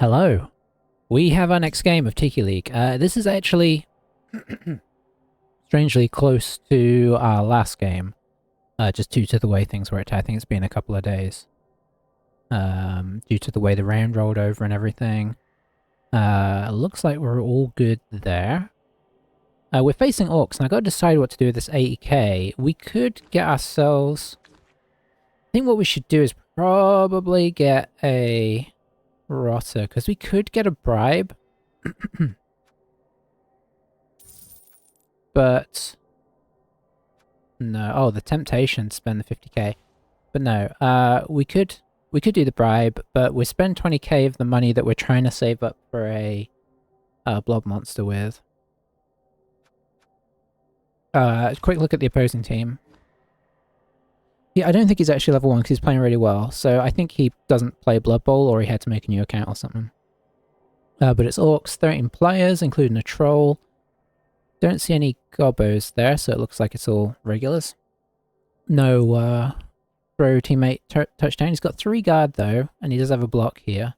Hello. We have our next game of Tiki League. This is actually strangely close to our last game, just due to the way things worked out. I think it's been a couple of days, due to the way the round rolled over and everything. Looks like we're all good there. We're facing Orcs, and I gotta decide what to do with this 80k. We could get ourselves... I think what we should do is probably get a rotter, because we could get a bribe. But no. Oh, the temptation to spend the 50k. But no, we could do the bribe, but we spend 20k of the money that we're trying to save up for a blob monster with. Quick look at the opposing team. Yeah, I don't think he's actually level 1 because he's playing really well. So I think he doesn't play Blood Bowl, or he had to make a new account or something. But it's Orcs, 13 players, including a troll. Don't see any gobbos there, so it looks like it's all regulars. No throw teammate touchdown. He's got 3 guard though, and he does have a block here.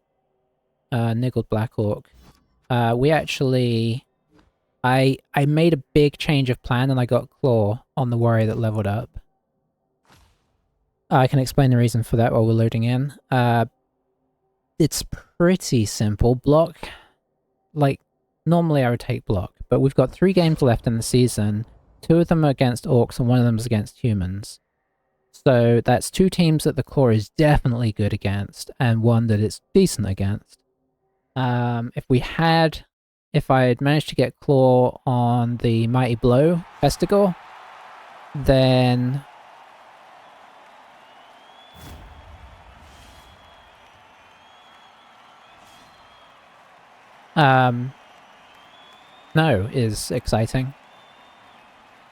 Niggled Black Orc. We actually... I made a big change of plan and I got Claw on the warrior that leveled up. I can explain the reason for that while we're loading in. It's pretty simple. Block, like, normally I would take block, but we've got 3 games left in the season. 2 of them are against Orcs and 1 of them is against humans. So that's 2 teams that the Claw is definitely good against, and 1 that it's decent against. If I had managed to get Claw on the Mighty Blow Festigor, then... no is exciting.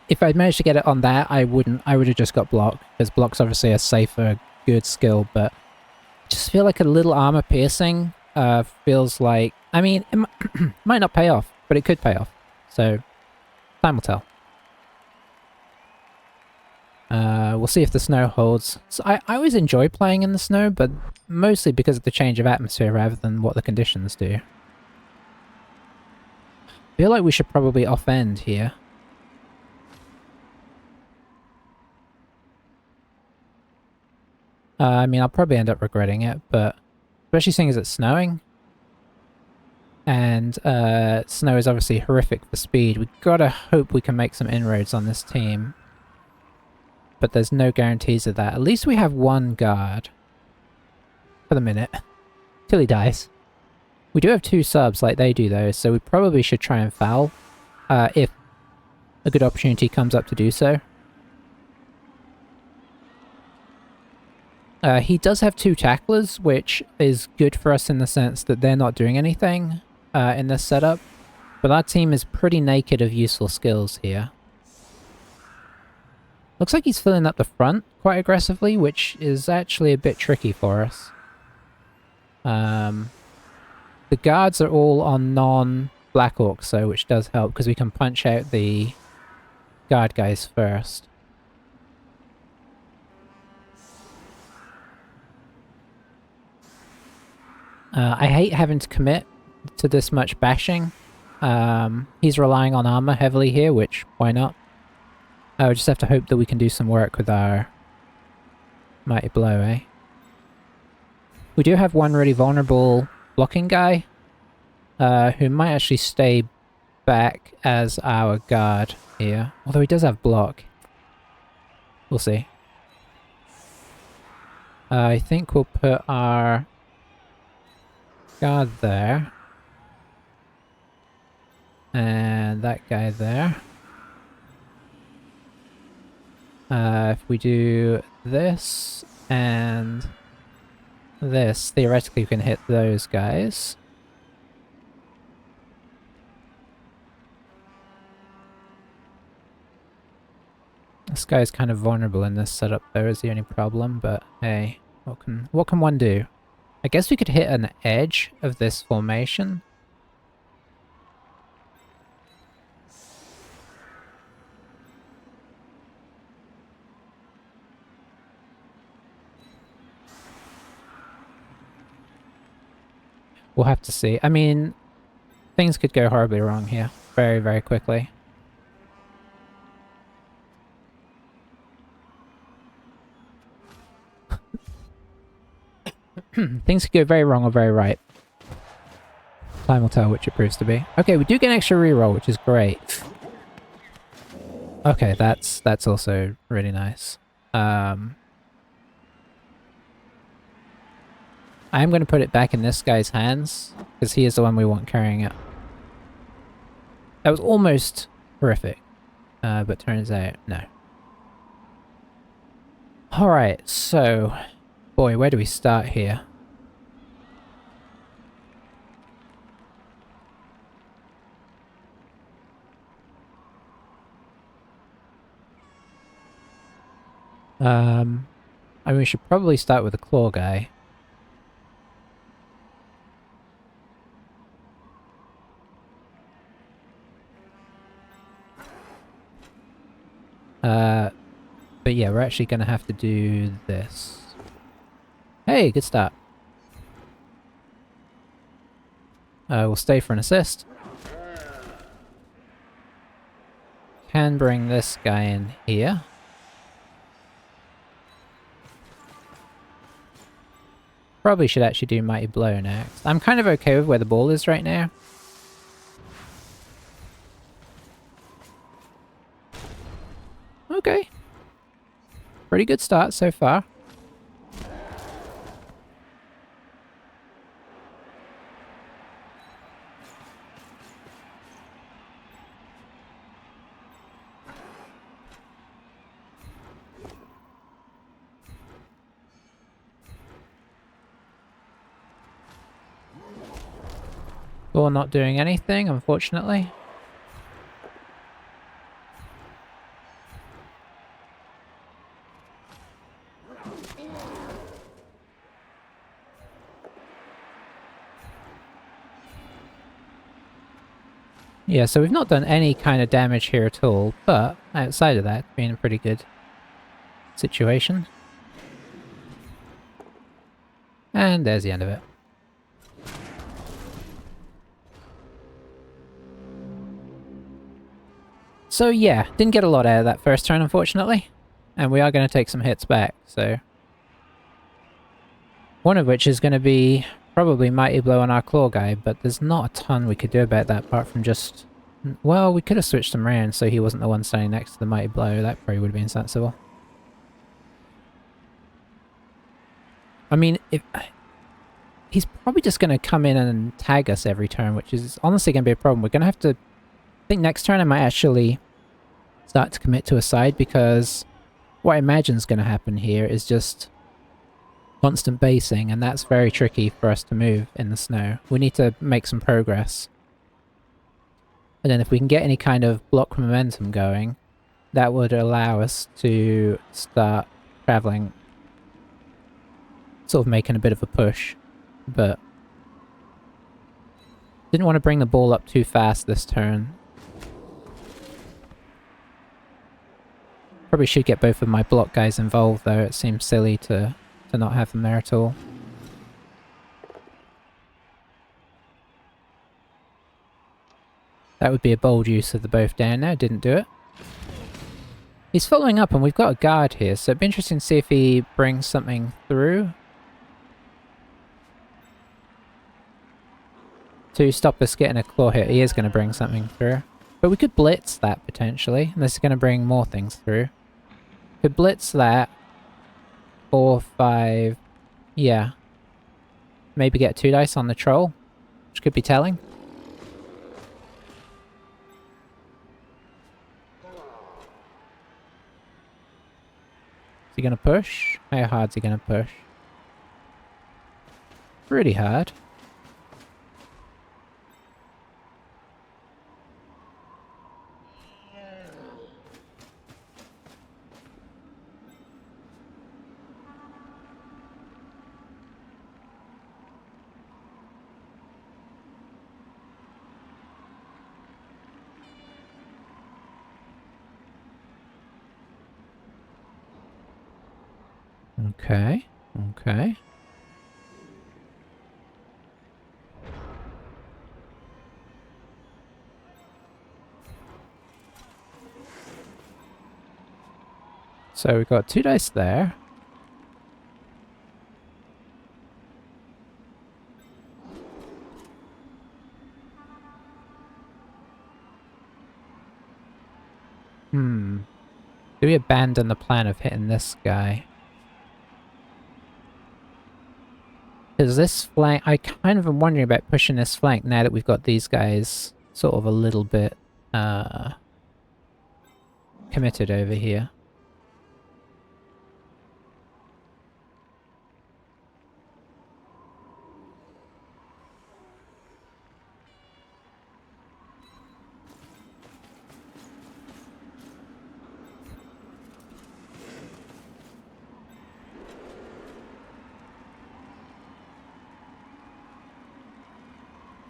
If I'd managed to get it on that, I would have just got block, because block's obviously a safer, good skill, but I just feel like a little armor piercing feels like... I mean, it might not pay off, but it could pay off. So, time will tell. We'll see if the snow holds. So I always enjoy playing in the snow, but mostly because of the change of atmosphere rather than what the conditions do. I feel like we should probably offend here. I mean, I'll probably end up regretting it, but especially seeing as it's snowing. And snow is obviously horrific for speed. We gotta hope we can make some inroads on this team. But there's no guarantees of that. At least we have 1 guard. For the minute. Till he dies. We do have 2 subs like they do though, so we probably should try and foul. If a good opportunity comes up to do so. He does have 2 tacklers, which is good for us in the sense that they're not doing anything in this setup. But our team is pretty naked of useful skills here. Looks like he's filling up the front quite aggressively, which is actually a bit tricky for us. The guards are all on non-Black Orcs, so which does help, because we can punch out the guard guys first. I hate having to commit to this much bashing. He's relying on armor heavily here, which, why not? We just have to hope that we can do some work with our Mighty Blow, eh? We do have 1 really vulnerable blocking guy, who might actually stay back as our guard here. Although he does have block. We'll see. I think we'll put our guard there. And that guy there. If we do this and this, theoretically we can hit those guys. This guy's kind of vulnerable in this setup though, is the only problem, but hey, what can one do? I guess we could hit an edge of this formation. We'll have to see. I mean, things could go horribly wrong here very, very quickly. Things could go very wrong or very right. Time will tell which it proves to be. Okay, we do get an extra reroll, which is great. Okay, that's also really nice. I am going to put it back in this guy's hands, because he is the one we want carrying it. That was almost horrific, but turns out, no. Alright, so... Boy, where do we start here? I mean, we should probably start with the claw guy. But yeah, we're actually going to have to do this. Hey, good start. We'll stay for an assist. Can bring this guy in here. Probably should actually do Mighty Blow next. I'm kind of okay with where the ball is right now. Okay. Pretty good start so far. Or not doing anything, unfortunately. Yeah, so we've not done any kind of damage here at all, but outside of that, it's been a pretty good situation. And there's the end of it. So yeah, didn't get a lot out of that first turn, unfortunately. And we are going to take some hits back, so... One of which is going to be probably Mighty Blow on our claw guy, but there's not a ton we could do about that apart from just... Well, we could have switched him around so he wasn't the one standing next to the Mighty Blow. That probably would have been sensible. I mean, if... He's probably just going to come in and tag us every turn, which is honestly going to be a problem. We're going to have to... I think next turn I might actually start to commit to a side, because what I imagine is going to happen here is just constant basing, and that's very tricky for us to move in the snow. We need to make some progress. And then if we can get any kind of block momentum going, that would allow us to start traveling, sort of making a bit of a push. But didn't want to bring the ball up too fast this turn. Probably should get both of my block guys involved though. It seems silly to not have them there at all. That would be a bold use of the both down there. Didn't do it. He's following up and we've got a guard here, so it'd be interesting to see if he brings something through to stop us getting a claw hit. He is going to bring something through. But we could blitz that potentially, and this is going to bring more things through. Could blitz that. 4, 5... Yeah. Maybe get 2 dice on the troll, which could be telling. Is he going to push? How hard is he going to push? Pretty hard. Okay, okay. So we've got 2 dice there. Do we abandon the plan of hitting this guy? Because this flank, I kind of am wondering about pushing this flank now that we've got these guys sort of a little bit committed over here.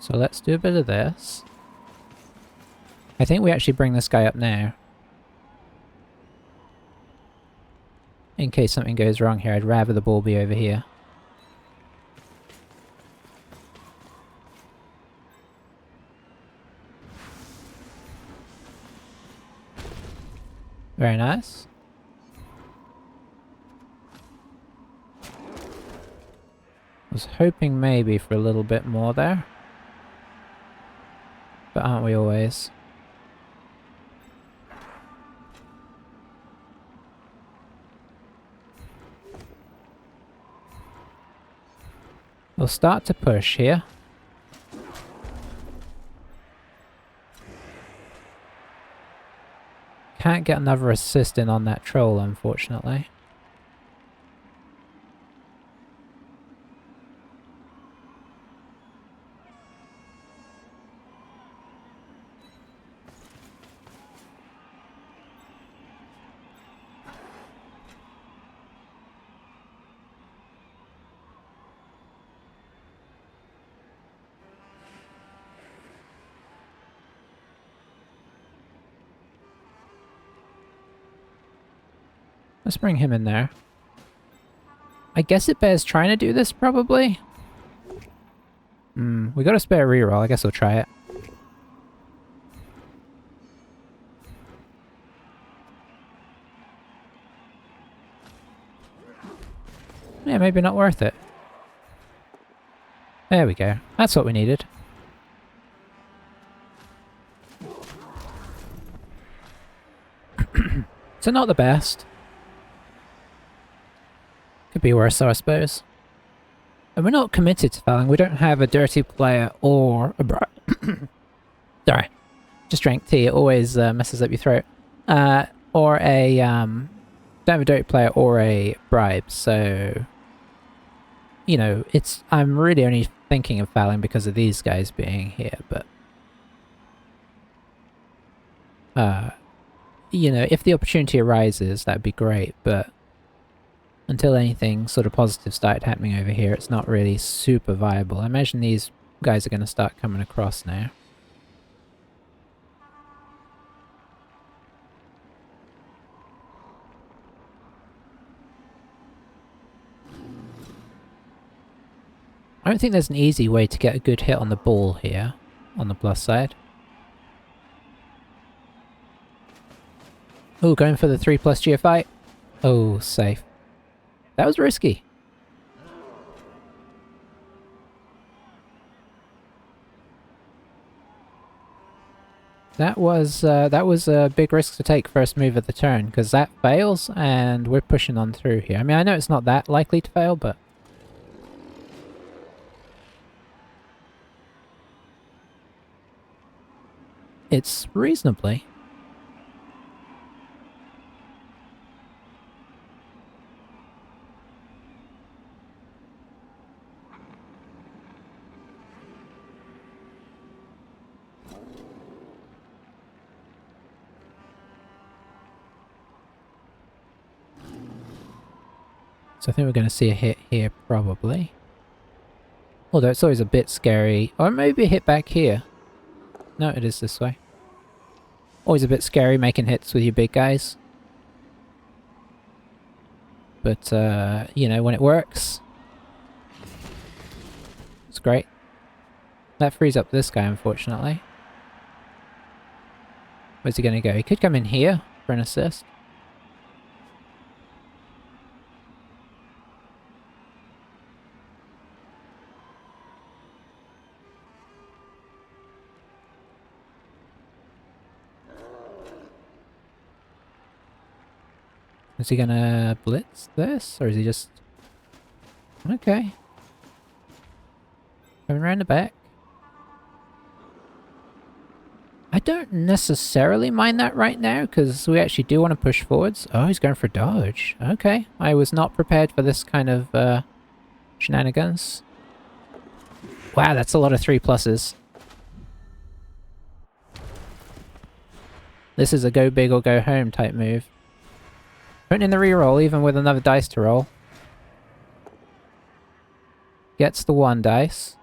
So let's do a bit of this. I think we actually bring this guy up now. In case something goes wrong here, I'd rather the ball be over here. Very nice. Was hoping maybe for a little bit more there. But aren't we always? We'll start to push here. Can't get another assist in on that troll, unfortunately. Let's bring him in there. I guess it bears trying to do this, probably. We got a spare reroll. I guess we'll try it. Yeah, maybe not worth it. There we go. That's what we needed. So not the best. Could be worse though, I suppose. And we're not committed to fouling. We don't have a dirty player or a sorry. Just drank tea. It always messes up your throat. Or a don't have a dirty player or a bribe. So, you know, I'm really only thinking of fouling because of these guys being here. But you know, if the opportunity arises, that'd be great. But until anything sort of positive started happening over here, it's not really super viable. I imagine these guys are going to start coming across now. I don't think there's an easy way to get a good hit on the ball here, on the plus side. Oh, going for the 3+ GFI. Oh, safe. That was risky. That was a big risk to take first move of the turn, because that fails and we're pushing on through here. I mean, I know it's not that likely to fail, but it's reasonably. So I think we're going to see a hit here, probably. Although it's always a bit scary. Or maybe a hit back here. No, it is this way. Always a bit scary making hits with your big guys. But, you know, when it works, it's great. That frees up this guy, unfortunately. Where's he going to go? He could come in here for an assist. Is he gonna blitz this? Or is he just... Okay. Coming around the back. I don't necessarily mind that right now, because we actually do want to push forwards. Oh, he's going for dodge. Okay. I was not prepared for this kind of shenanigans. Wow, that's a lot of 3+. This is a go big or go home type move. Putting in the reroll even with another dice to roll. Gets the 1 dice.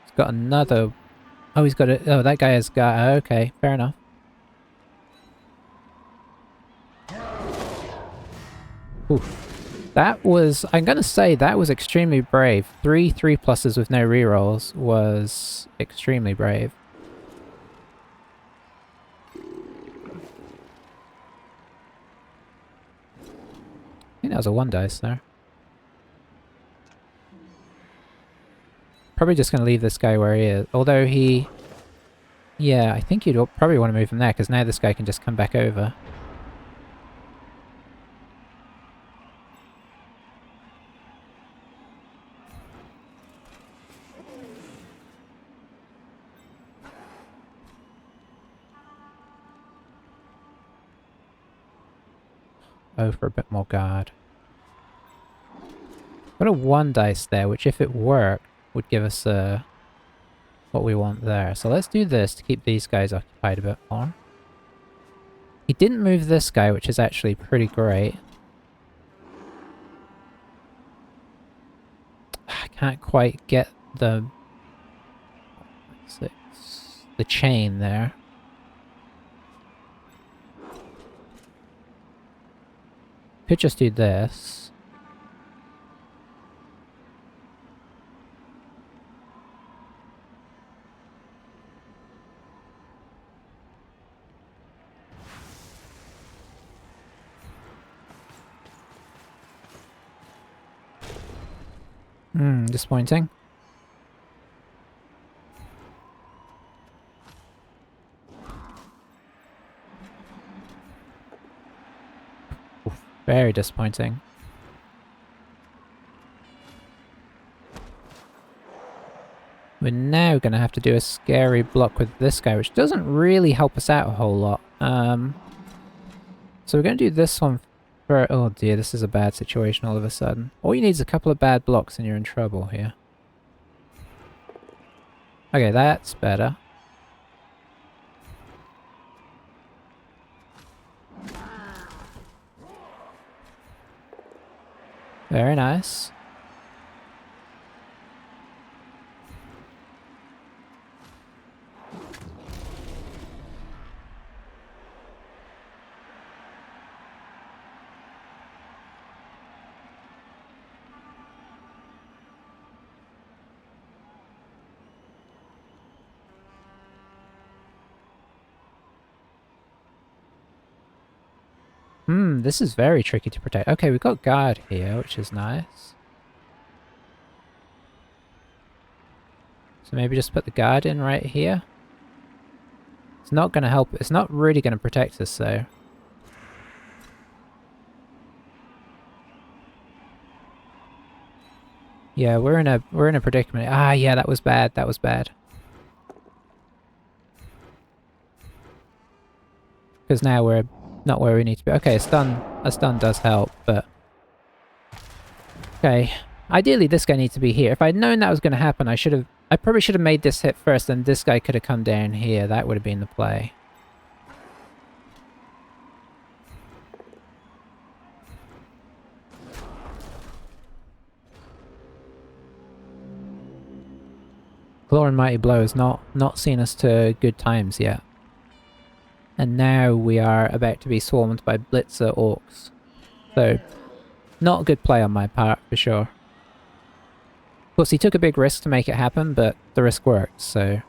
He's got another... Oh, he's got a... Oh, that guy has got... Okay, fair enough. Ooh. That was... I'm gonna say that was extremely brave. 3+s with no rerolls was extremely brave. I think that was a 1 dice there. Probably just gonna leave this guy where he is. Although he... Yeah, I think you'd probably want to move him there, because now this guy can just come back over. Oh, for a bit more guard. Got a 1 dice there, which if it worked, would give us what we want there. So let's do this to keep these guys occupied a bit more. He didn't move this guy, which is actually pretty great. I can't quite get the chain there. Could just do this. Disappointing. Oof, very disappointing. We're now going to have to do a scary block with this guy, which doesn't really help us out a whole lot. So we're going to do this one for... Oh dear, this is a bad situation all of a sudden. All you need is a couple of bad blocks and you're in trouble here. Okay, that's better. Very nice. This is very tricky to protect. Okay, we've got guard here, which is nice. So maybe just put the guard in right here. It's not going to help. It's not really going to protect us, though. Yeah, we're in a predicament. Ah, yeah, that was bad. That was bad. Because now we're not where we need to be. Okay, a stun does help, but... Okay. Ideally, this guy needs to be here. If I'd known that was going to happen, I probably should have made this hit first, and this guy could have come down here. That would have been the play. Claw and Mighty Blow has not seen us to good times yet. And now we are about to be swarmed by Blitzer Orcs. So, not a good play on my part, for sure. Of course, he took a big risk to make it happen, but the risk worked, so...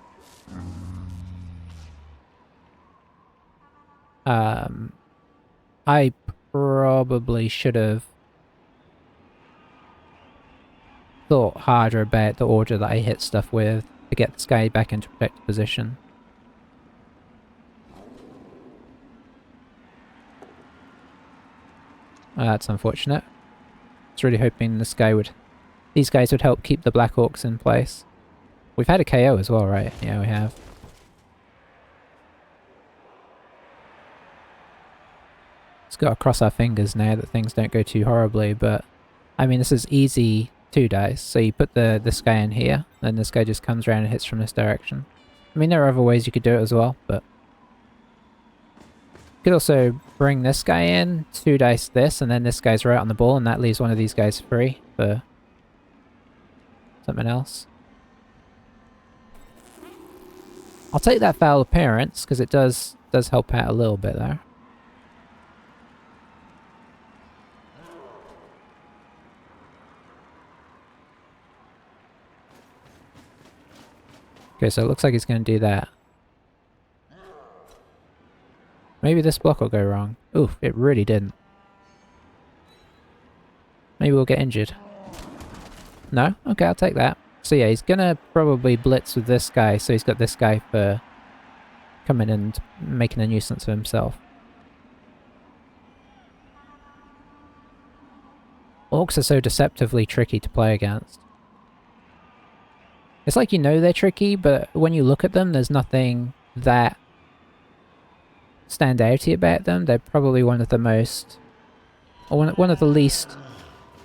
I probably should have... thought harder about the order that I hit stuff with to get this guy back into protected position. That's unfortunate. I was really hoping these guys would help keep the Black Orcs in place. We've had a KO as well, right? Yeah, we have. Just gotta cross our fingers now that things don't go too horribly, but I mean, this is easy 2 dice. So you put this guy in here, then this guy just comes around and hits from this direction. I mean, there are other ways you could do it as well, but you could also bring this guy in, 2 dice this, and then this guy's right on the ball, and that leaves one of these guys free for something else. I'll take that foul appearance, because it does help out a little bit there. Okay, so it looks like he's going to do that. Maybe this block will go wrong. Oof, it really didn't. Maybe we'll get injured. No? Okay, I'll take that. So yeah, he's going to probably blitz with this guy, so he's got this guy for coming and making a nuisance of himself. Orcs are so deceptively tricky to play against. It's like you know they're tricky, but when you look at them, there's nothing that standouty about them. They're probably one of the most... or one of the least...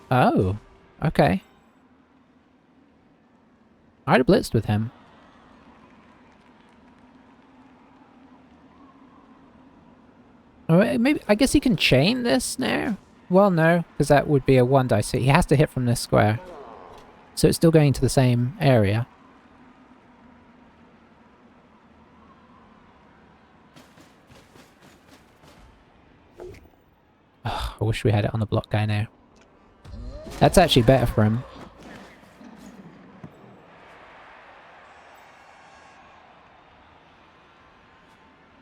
Oh, okay. I'd have blitzed with him. Oh, maybe... I guess he can chain this now? Well, no, because that would be a 1 dice. So he has to hit from this square. So it's still going to the same area. Oh, I wish we had it on the block guy now. That's actually better for him.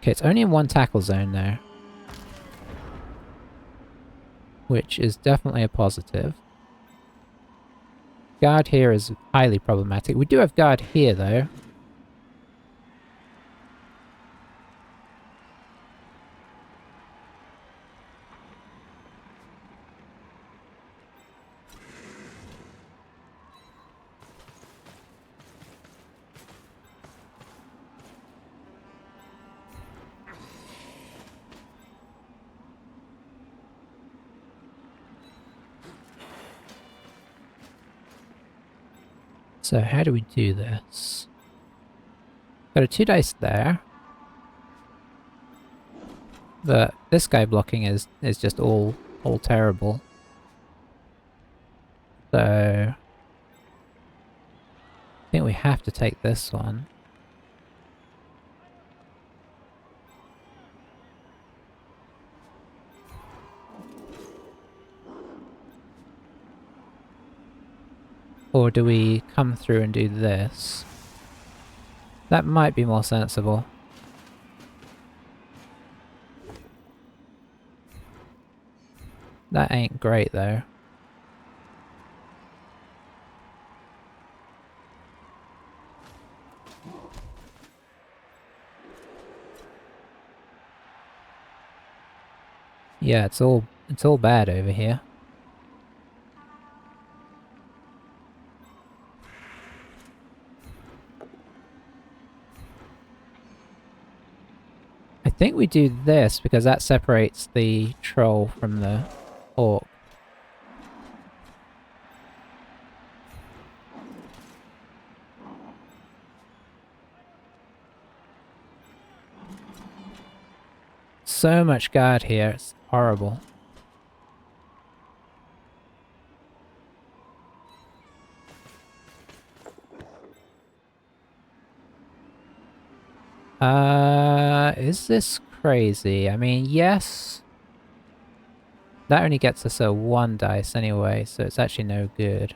Okay, it's only in 1 tackle zone there. Which is definitely a positive. Guard here is highly problematic. We do have guard here, though. So how do we do this? Got a 2 dice there. But this guy blocking is just all terrible. So I think we have to take this one. Or do we come through and do this? That might be more sensible. That ain't great though. Yeah, it's all bad over here. I think we do this because that separates the troll from the orc. So much guard here, it's horrible. Is this crazy? I mean, yes. That only gets us a 1 dice anyway, so it's actually no good.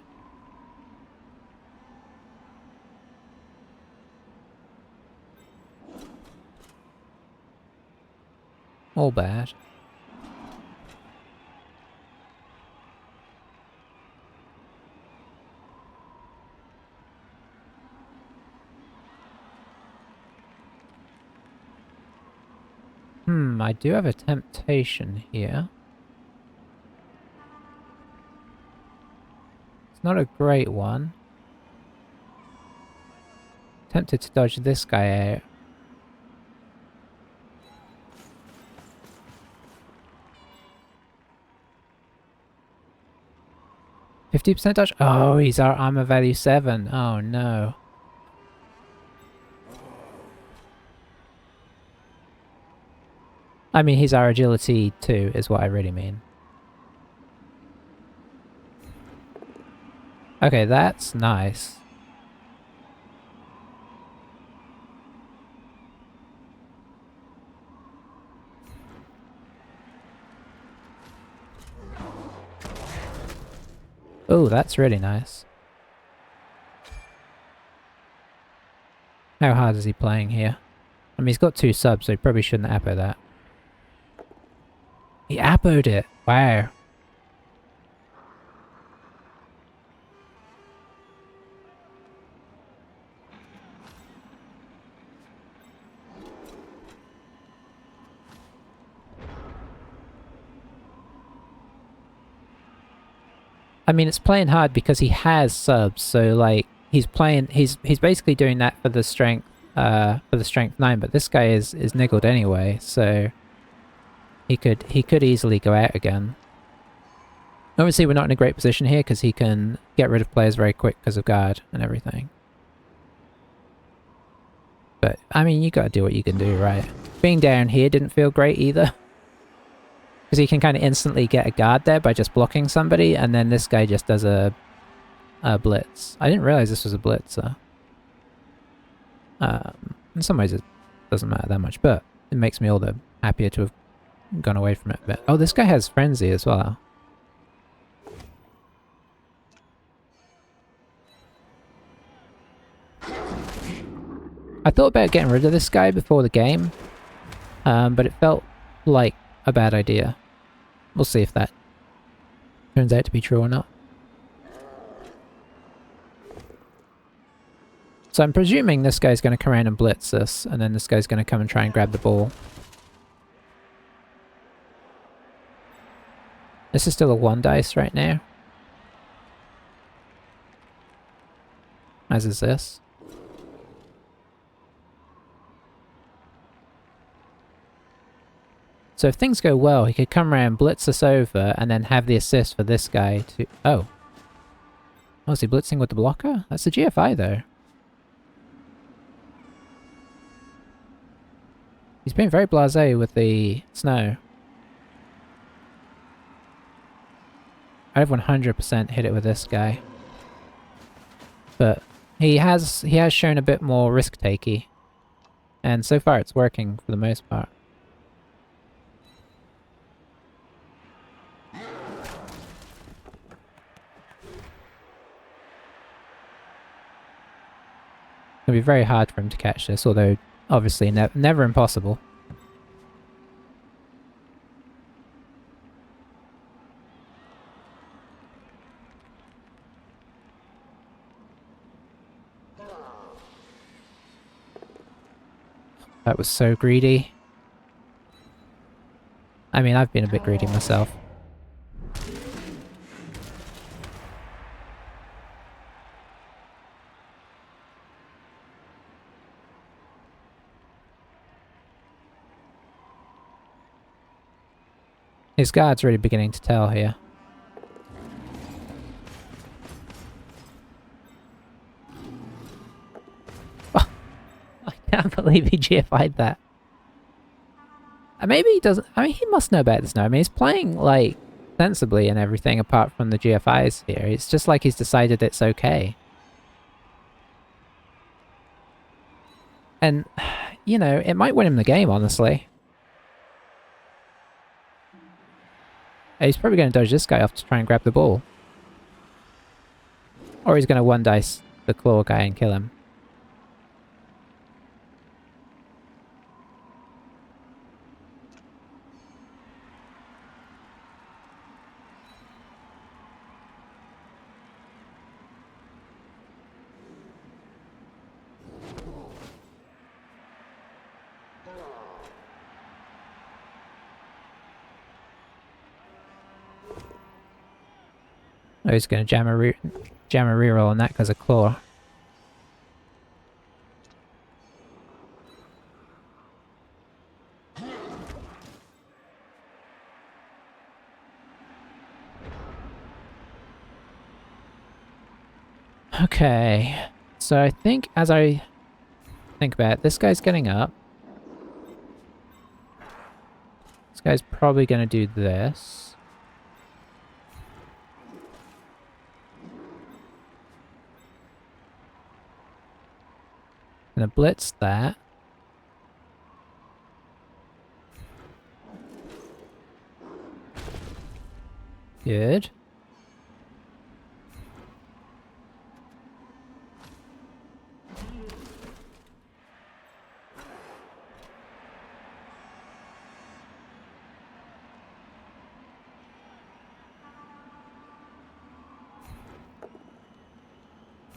All bad. I do have a temptation here. It's not a great one. Tempted to dodge this guy out. %50 dodge? Oh, he's our armor value 7. Oh no. I mean, he's our agility 2 is what I really mean. Okay, that's nice. Oh, that's really nice. How hard is he playing here? I mean, he's got 2 subs, so he probably shouldn't appo that. He appoed it! Wow. I mean, it's playing hard because he has subs, so like he's basically doing that for the strength 9, but this guy is niggled anyway, so he could easily go out again. Obviously, we're not in a great position here because he can get rid of players very quick because of guard and everything. But I mean, you gotta do what you can do, right? Being down here didn't feel great either. Because he can kind of instantly get a guard there by just blocking somebody, and then this guy just does a blitz. I didn't realize this was a blitzer. In some ways it doesn't matter that much, but it makes me all the happier to have gone away from it a bit. Oh, this guy has Frenzy as well. I thought about getting rid of this guy before the game, but it felt like a bad idea. We'll see if that turns out to be true or not. So I'm presuming this guy's going to come around and blitz this, and then this guy's going to come and try and grab the ball. This is still a 1 dice right now. As is this. So if things go well, he could come around, blitz us over, and then have the assist for this guy to... Oh. Oh, is he blitzing with the blocker? That's a GFI, though. He's been very blasé with the snow. I'd have 100% hit it with this guy. But he has shown a bit more risk-takey. And so far it's working for the most part. It'll be very hard for him to catch this, although obviously never impossible. That was so greedy. I mean, I've been a bit greedy myself. His guard's really beginning to tell here. Oh, I can't believe he GFI'd that. Maybe he doesn't... I mean, he must know about this now. I mean, he's playing, like, sensibly and everything apart from the GFIs here. It's just like he's decided it's okay. And, you know, it might win him the game, honestly. He's probably going to dodge this guy off to try and grab the ball. Or he's going to 1 dice the claw guy and kill him. Oh, he's going to jam a reroll on that because of claw. Okay, so I think as I think about it, this guy's getting up. This guy's probably going to do this. Gonna blitz that. Good.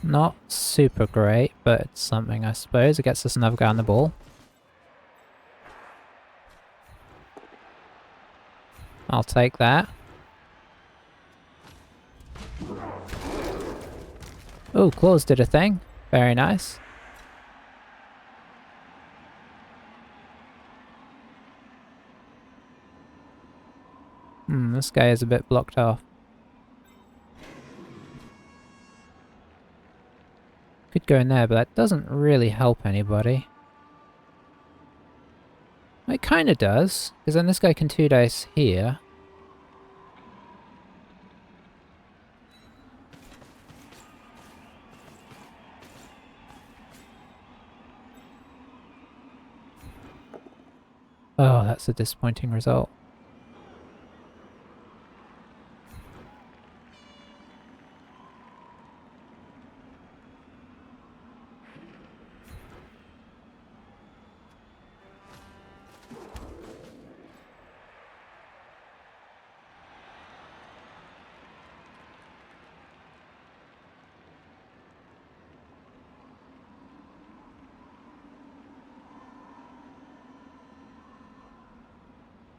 Not super great, but it's something, I suppose. It gets us another guy on the ball. I'll take that. Oh, claws did a thing. Very nice. This guy is a bit blocked off. Could go in there, but that doesn't really help anybody. It kind of does, because then this guy can 2-dice here. Oh, that's a disappointing result.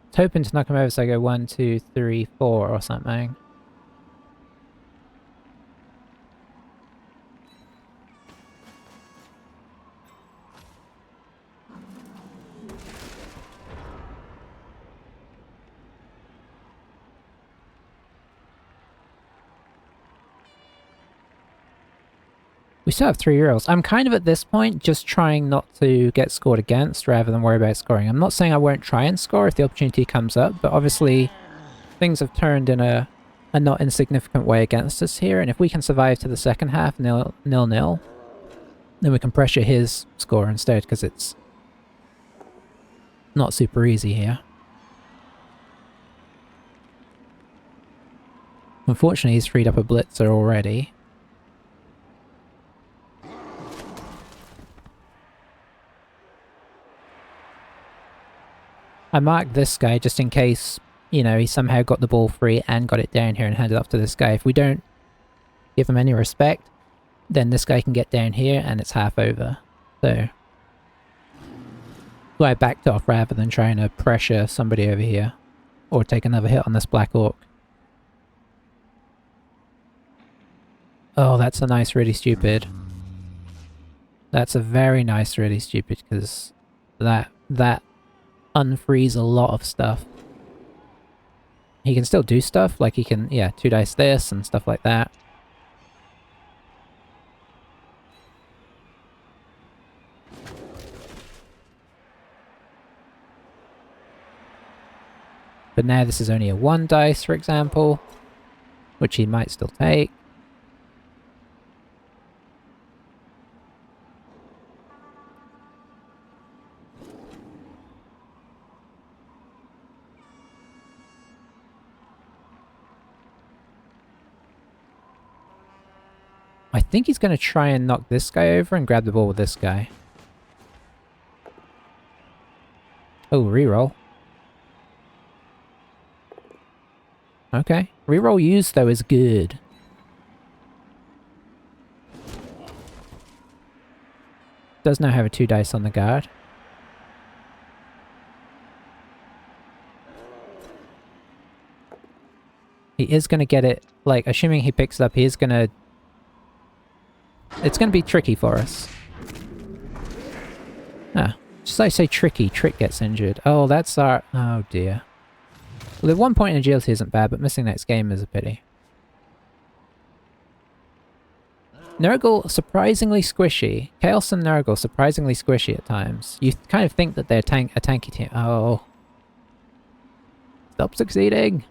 I was hoping to knock him over so I go 1, 2, 3, 4 or something. We still have 3 Euros. I'm kind of at this point just trying not to get scored against rather than worry about scoring. I'm not saying I won't try and score if the opportunity comes up, but obviously things have turned in a not insignificant way against us here, and if we can survive to the second half 0-0, then we can pressure his score instead, because it's not super easy here. Unfortunately, he's freed up a blitzer already. I marked this guy just in case, you know, he somehow got the ball free and got it down here and handed it off to this guy. If we don't give him any respect, then this guy can get down here and it's half over. So I backed off rather than trying to pressure somebody over here or take another hit on this black orc. Oh, that's a nice really stupid. That's a very nice really stupid, because that unfreeze a lot of stuff. He can still do stuff, like he can, yeah, 2-dice this and stuff like that. But now this is only a 1-dice, for example, which he might still take. I think he's going to try and knock this guy over and grab the ball with this guy. Oh, reroll. Okay. Reroll used, though, is good. Does now have a 2-dice on the guard. He is going to get it, like, assuming he picks it up, he is going to... It's going to be tricky for us. Ah, just like I say tricky, Trick gets injured. Oh, that's our... Oh, dear. Well, the 1 point in agility isn't bad, but missing next game is a pity. Nurgle, surprisingly squishy. Chaos and Nurgle, surprisingly squishy at times. You kind of think that they're a tanky team. Oh. Stop succeeding!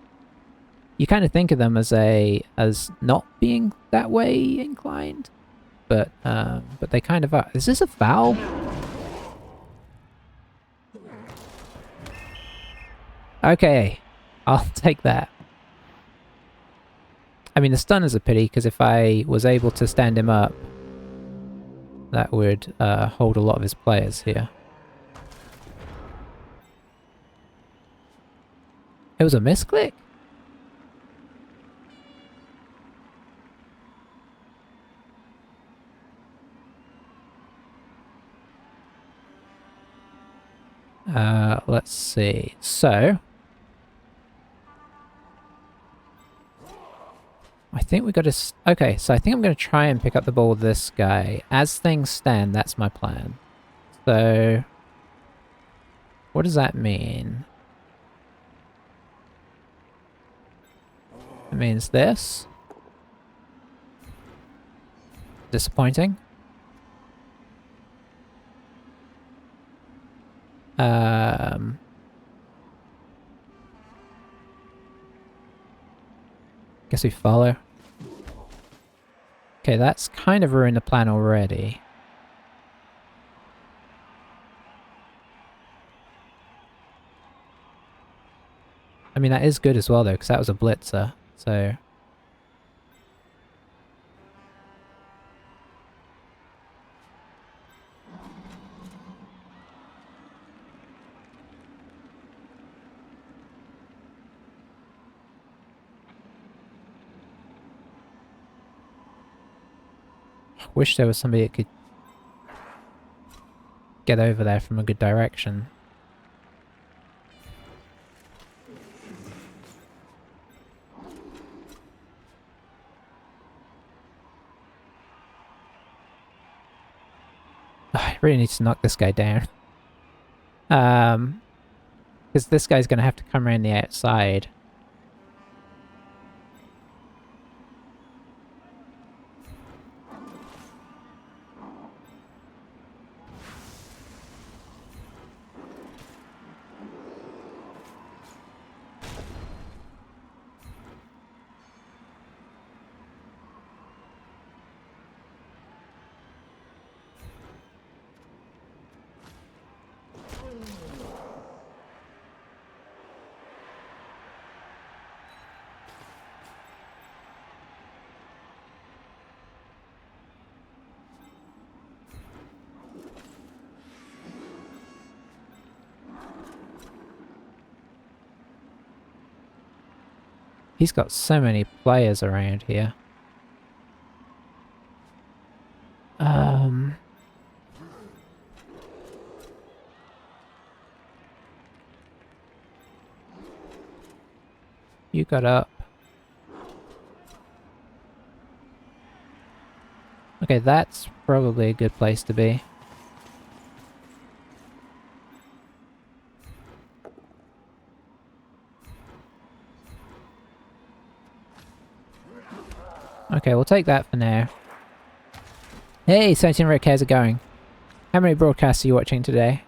You kind of think of them as not being that way inclined. But they kind of are. Is this a foul? Okay. I'll take that. I mean, the stun is a pity, because if I was able to stand him up, that would hold a lot of his players here. It was a misclick? Let's see. So... I think we got to... Okay, so I think I'm going to try and pick up the ball with this guy. As things stand, that's my plan. So... What does that mean? It means this. Disappointing. Guess we follow. Okay, that's kind of ruined the plan already. I mean, that is good as well, though, because that was a blitzer, so... Wish there was somebody that could get over there from a good direction. I really need to knock this guy down. Because this guy's going to have to come around the outside. He's got so many players around here. You got up. Okay, that's probably a good place to be. Okay, we'll take that for now. Hey, 17 Rick, how's it going? How many broadcasts are you watching today?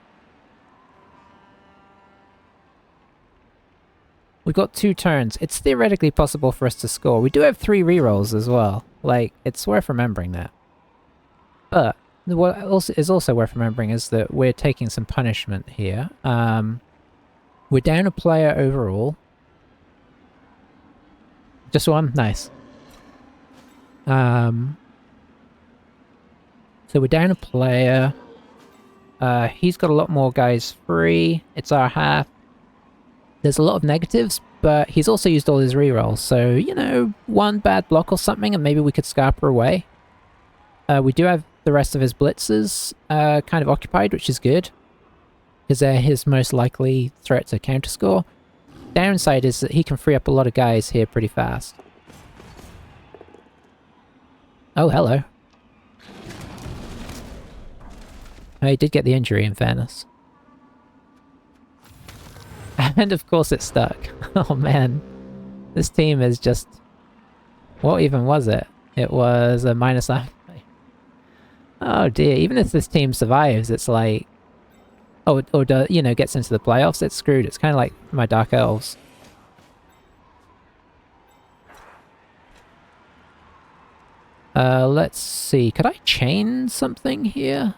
We've got 2 turns. It's theoretically possible for us to score. We do have 3 rerolls as well. Like, it's worth remembering that. But what is also worth remembering is that we're taking some punishment here. We're down a player overall. Just one? Nice. So we're down a player. He's got a lot more guys free. It's our half. There's a lot of negatives, but he's also used all his rerolls. So, you know, one bad block or something and maybe we could scarper away. We do have the rest of his blitzers kind of occupied, which is good. Because they're his most likely threat to counterscore. downside is that he can free up a lot of guys here pretty fast. Oh, hello. Oh, he did get the injury, in fairness. And of course it stuck. Oh man. This team is just... What even was it? It was a minus... Oh dear, even if this team survives, it's like... Oh, or you know, gets into the playoffs, it's screwed. It's kind of like my Dark Elves. Let's see. Could I chain something here?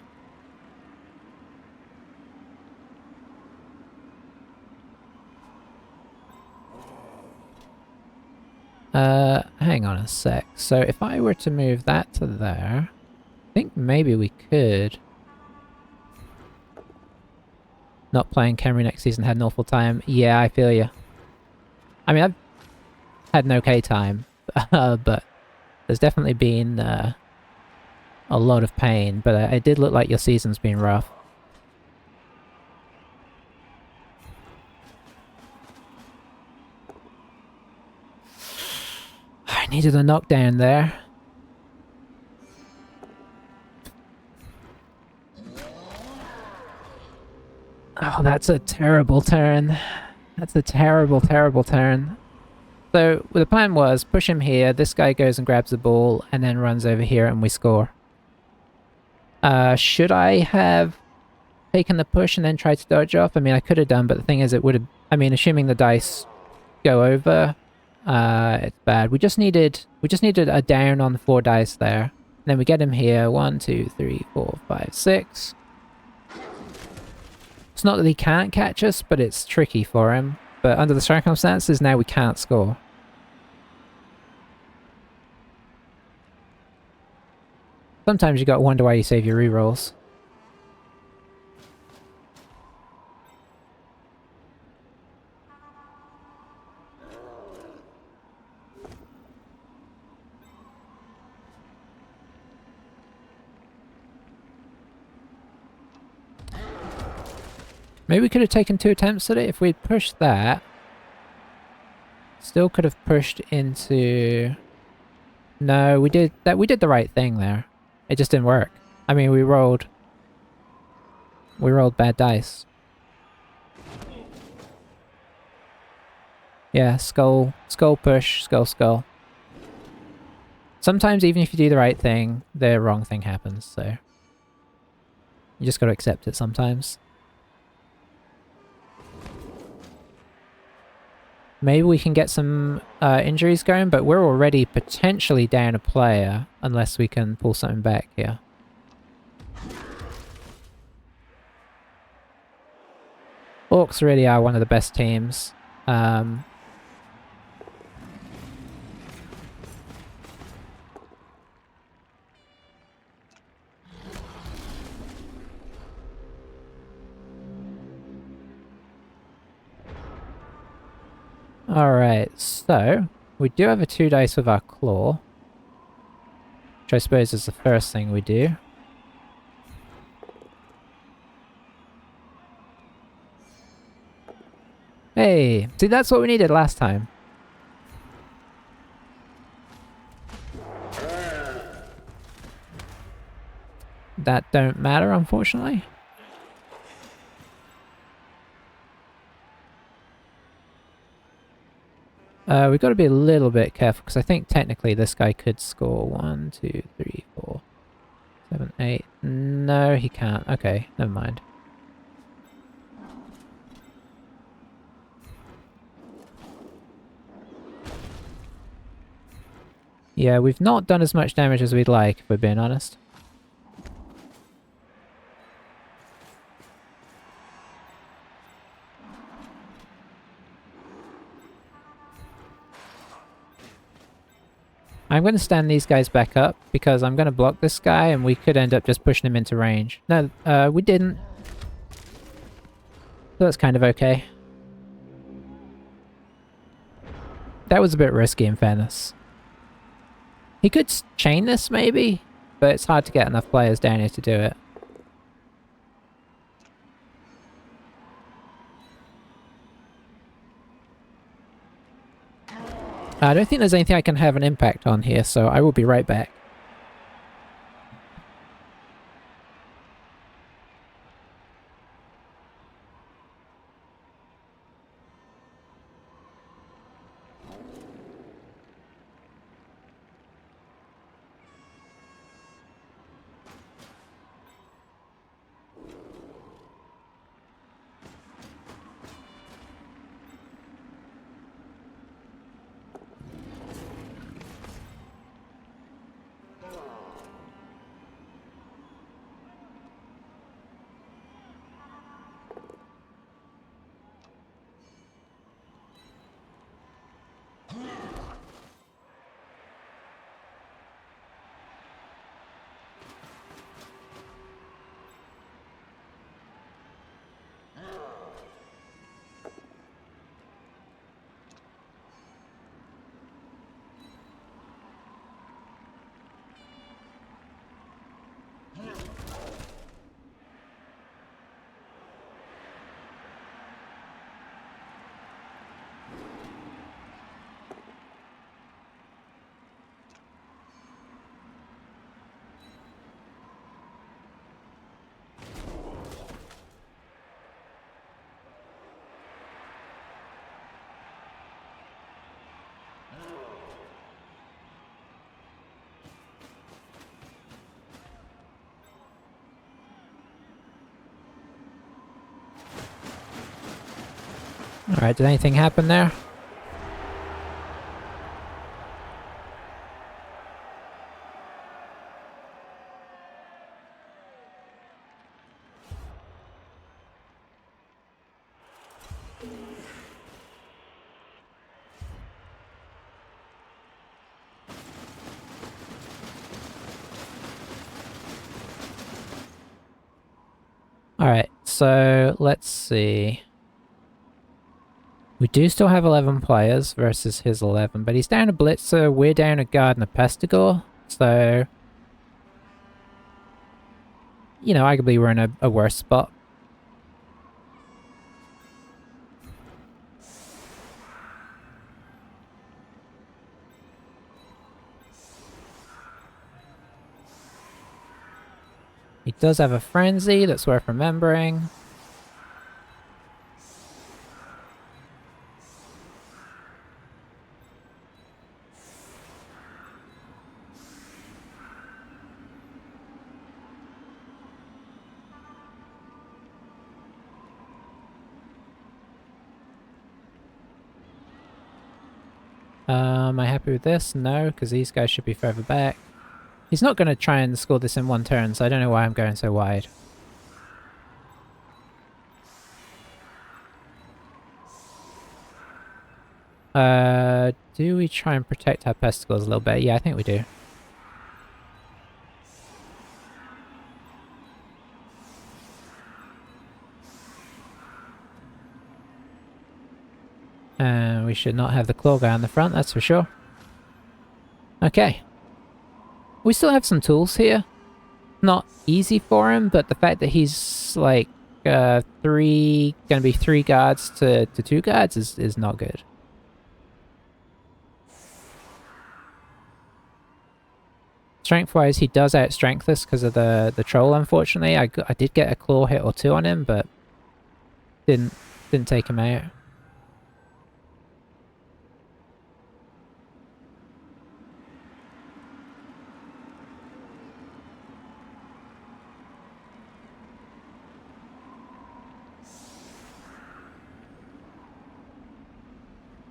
Hang on a sec. So if I were to move that to there, I think maybe we could. Not playing Khemri next season, had an awful time. Yeah, I feel you. I mean, I've had an okay time, but there's definitely been a lot of pain, but it did look like your season's been rough. I needed a knockdown there. Oh, that's a terrible turn. That's a terrible, terrible turn. So, the plan was, push him here, this guy goes and grabs the ball, and then runs over here and we score. Should I have taken the push and then tried to dodge off? I mean, I could have done, but the thing is, it would have... I mean, assuming the dice go over, it's bad. We just needed a down on the 4 dice there. And then we get him here. 1, 2, 3, 4, 5, 6. It's not that he can't catch us, but it's tricky for him. But under the circumstances, now we can't score. Sometimes you gotta wonder why you save your rerolls. Maybe we could have taken 2 attempts at it if we'd pushed that. Still could have pushed into... No, we did the right thing there. It just didn't work. I mean, we rolled bad dice. Yeah, skull push, skull. Sometimes even if you do the right thing, the wrong thing happens, so... You just gotta accept it sometimes. Maybe we can get some injuries going, but we're already potentially down a player, unless we can pull something back here. Orcs really are one of the best teams. Alright, so we do have a 2 dice with our claw, which I suppose is the first thing we do. Hey, see, that's what we needed last time. That don't matter, unfortunately. We've got to be a little bit careful, because I think technically this guy could score 1, 2, 3, 4, 7, 8. No, he can't. Okay, never mind. Yeah, we've not done as much damage as we'd like, if we're being honest. I'm going to stand these guys back up, because I'm going to block this guy, and we could end up just pushing him into range. No, we didn't. So that's kind of okay. That was a bit risky, in fairness. He could chain this, maybe, but it's hard to get enough players down here to do it. I don't think there's anything I can have an impact on here, so I will be right back. Alright, did anything happen there? Alright, so let's see. We do still have 11 players versus his 11, but he's down a Blitzer, we're down a Guard and a Pestigore, so... You know, arguably we're in a worse spot. He does have a Frenzy, that's worth remembering. Am I happy with this? No, because these guys should be further back. He's not going to try and score this in one turn, so I don't know why I'm going so wide. Do we try and protect our Pestigores a little bit? Yeah, I think we do. We should not have the Claw guy on the front, that's for sure. Okay. We still have some tools here. Not easy for him, but the fact that he's like gonna be 3 guards to 2 guards is not good. Strength-wise, he does outstrength us because of the troll, unfortunately. I did get a claw hit or 2 on him, but didn't take him out.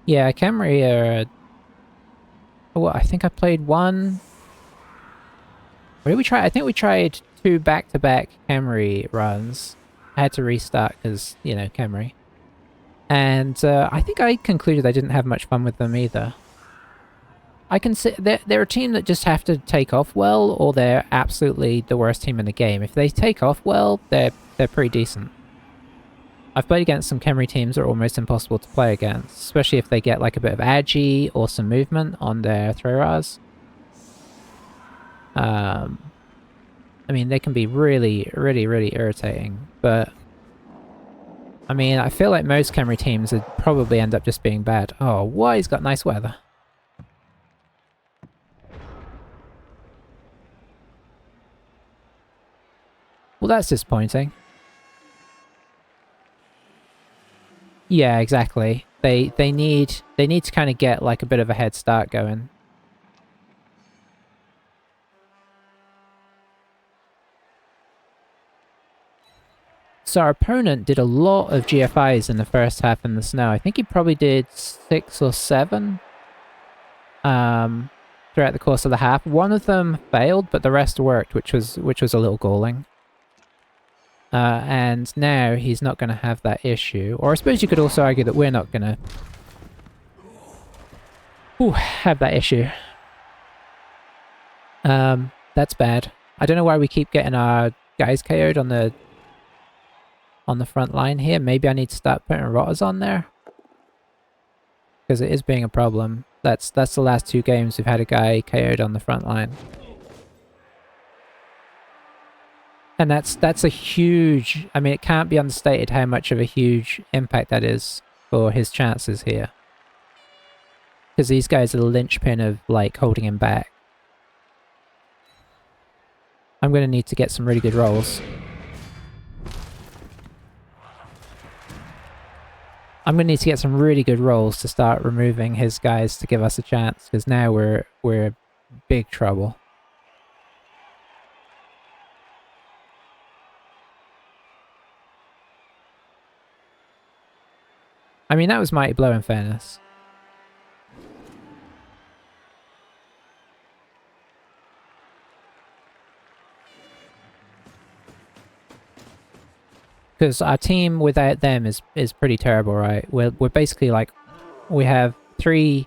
Yeah, Camry are... Well, I think I played one... What did we try? I think we tried 2 back-to-back Camry runs. I had to restart because, you know, Camry. And I think I concluded I didn't have much fun with them either. I can see they're a team that just have to take off well, or they're absolutely the worst team in the game. If they take off well, they're pretty decent. I've played against some Camry teams that are almost impossible to play against, especially if they get like a bit of agi or some movement on their throw-ras. I mean, they can be really, really, really irritating, but... I mean, I feel like most Camry teams would probably end up just being bad. Oh, why he's got nice weather. Well, that's disappointing. Yeah, exactly. They need to kind of get like a bit of a head start going. So our opponent did a lot of GFIs in the first half in the snow. I think he probably did 6 or 7 throughout the course of the half. One of them failed, but the rest worked, which was a little galling. And now he's not going to have that issue. Or I suppose you could also argue that we're not going to have that issue. That's bad. I don't know why we keep getting our guys KO'd on the front line here. Maybe I need to start putting rotters on there, because it is being a problem. That's the last 2 games we've had a guy KO'd on the front line. And that's a huge... I mean, it can't be understated how much of a huge impact that is for his chances here. Because these guys are the linchpin of, like, holding him back. I'm going to need to get some really good rolls. I'm going to need to get some really good rolls to start removing his guys to give us a chance, because now we're in big trouble. I mean, that was Mighty Blow in fairness. Because our team without them is pretty terrible, right? We're basically like... We have 3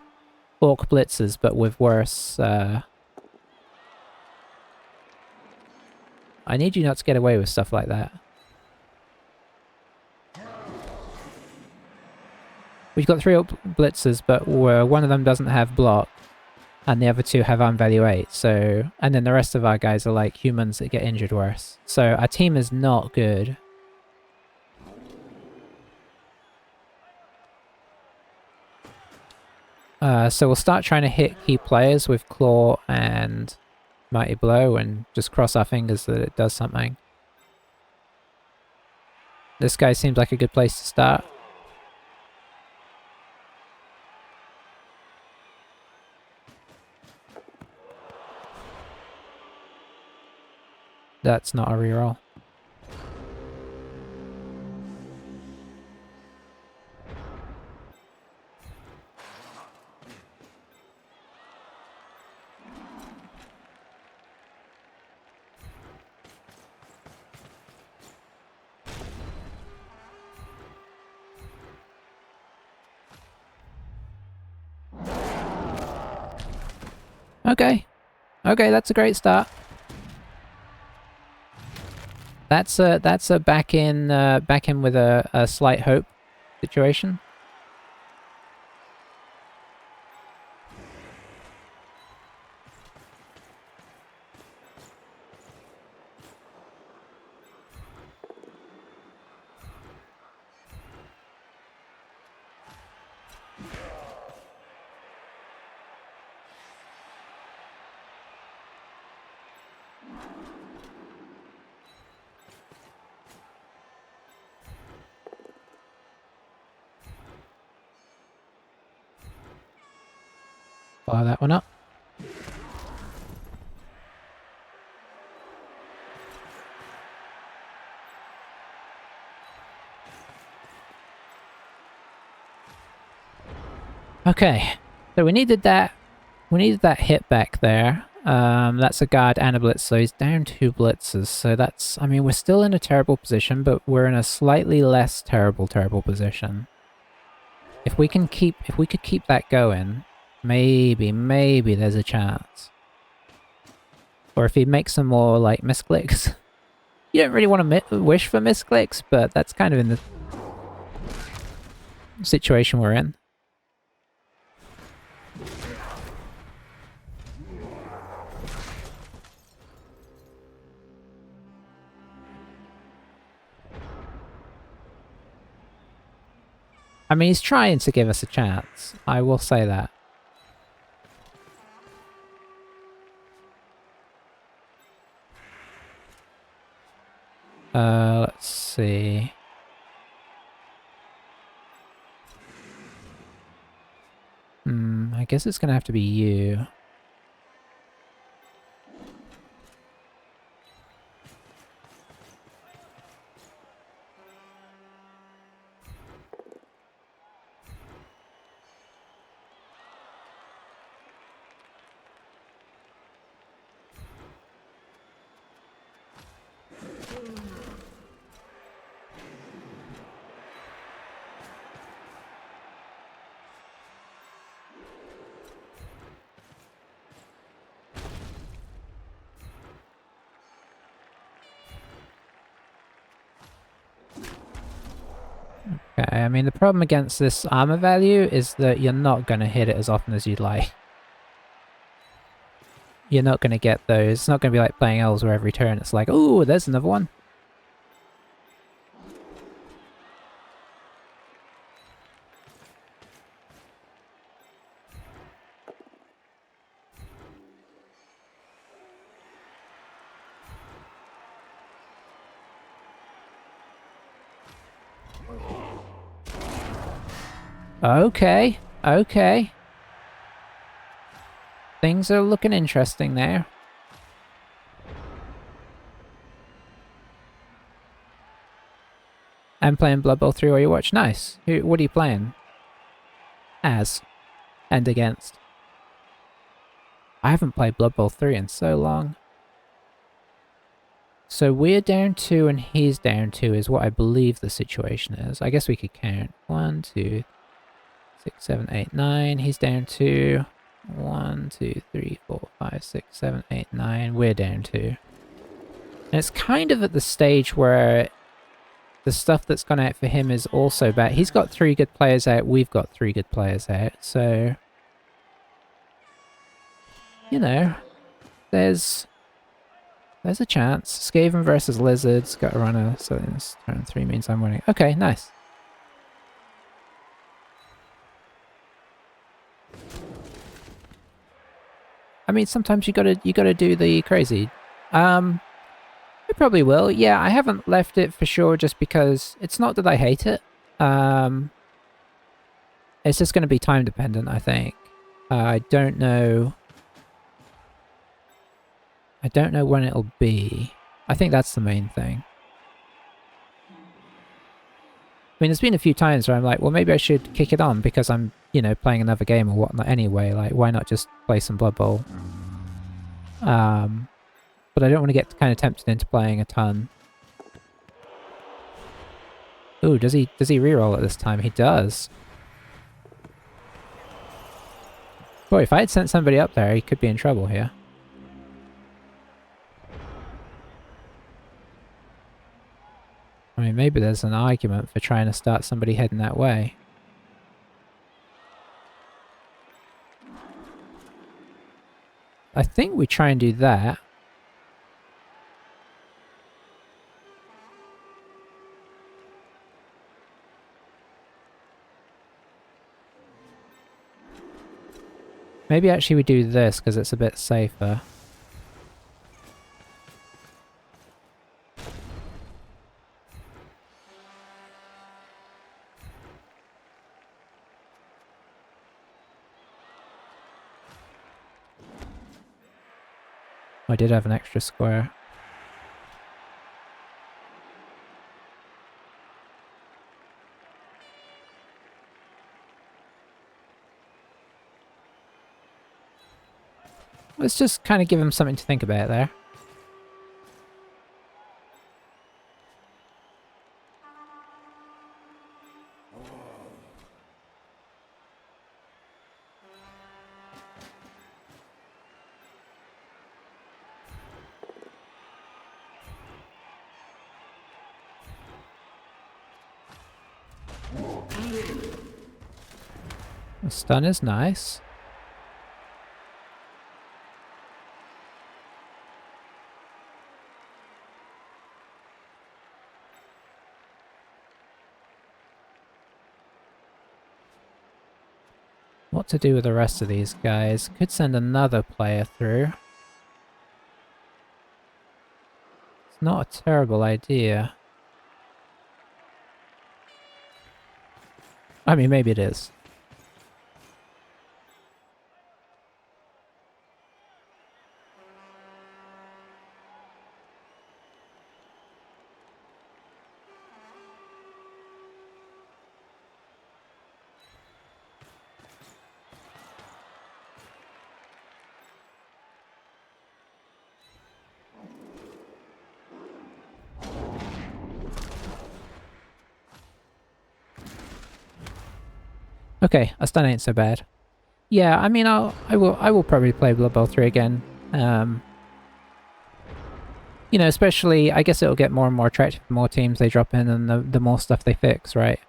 Orc blitzers, but with worse... I need you not to get away with stuff like that. We've got 3 Orc blitzers, but one of them doesn't have block, and the other 2 have arm value 8, so... And then the rest of our guys are like humans that get injured worse. So our team is not good. So we'll start trying to hit key players with Claw and Mighty Blow and just cross our fingers that it does something. This guy seems like a good place to start. That's not a reroll. Okay. Okay, that's a great start. That's a back in with a slight hope situation. Fire that one up. Okay, so we needed that hit back there. That's a guard and a blitz, so he's down 2 blitzers. So that's... I mean, we're still in a terrible position, but we're in a slightly less terrible position. If we could keep that going, maybe there's a chance. Or if he makes some more, like, misclicks. You don't really want to wish for misclicks, but that's kind of in the situation we're in. I mean, he's trying to give us a chance. I will say that. Let's see. I guess it's gonna have to be you. Okay, I mean the problem against this armor value is that you're not going to hit it as often as you'd like. You're not going to get those. It's not going to be like playing elves where every turn it's like, oh, there's another one. Okay, okay. Things are looking interesting there. I'm playing Blood Bowl 3 while you watch. Nice. What are you playing? As. And against. I haven't played Blood Bowl 3 in so long. So we're down 2 and he's down 2 is what I believe the situation is. I guess we could count. 1, 2, 6, 7, 8, 9. He's down 2. 1, 2, 3, 4, 5, 6, 7, 8, 9. We're down 2. And it's kind of at the stage where the stuff that's gone out for him is also bad. He's got 3 good players out, we've got 3 good players out, so... You know, there's a chance. Skaven versus Lizards, got a runner, so this turn 3 means I'm winning. Okay, nice. I mean, sometimes you gotta do the crazy. I probably will. Yeah, I haven't left it for sure just because it's not that I hate it. It's just going to be time dependent, I think. I don't know. I don't know when it'll be. I think that's the main thing. I mean, there's been a few times where I'm like, well, maybe I should kick it on because I'm, you know, playing another game or whatnot anyway. Like, why not just play some Blood Bowl? But I don't want to get kind of tempted into playing a ton. Ooh, does he reroll it this time? He does. Boy, if I had sent somebody up there, he could be in trouble here. I mean, maybe there's an argument for trying to start somebody heading that way. I think we try and do that. Maybe actually we do this because it's a bit safer. I did have an extra square. Let's just kind of give him something to think about there. The stun is nice. What to do with the rest of these guys? Could send another player through. Not a terrible idea. I mean, maybe it is. Okay, a stun ain't so bad. Yeah, I mean, I will probably play Blood Bowl 3 again. You know, especially, I guess it'll get more and more attractive the more teams they drop in and the more stuff they fix, right?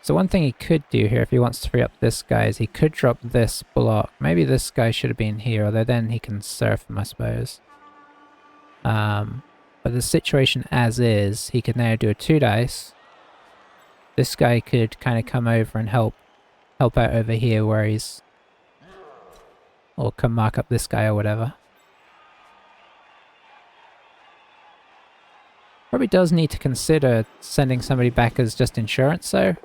So one thing he could do here if he wants to free up this guy is he could drop this block. Maybe this guy should have been here, although then he can surf him, I suppose. But the situation as is, he could now do a 2 dice. This guy could kind of come over and help out over here where he's... Or come mark up this guy or whatever. Probably does need to consider sending somebody back as just insurance though.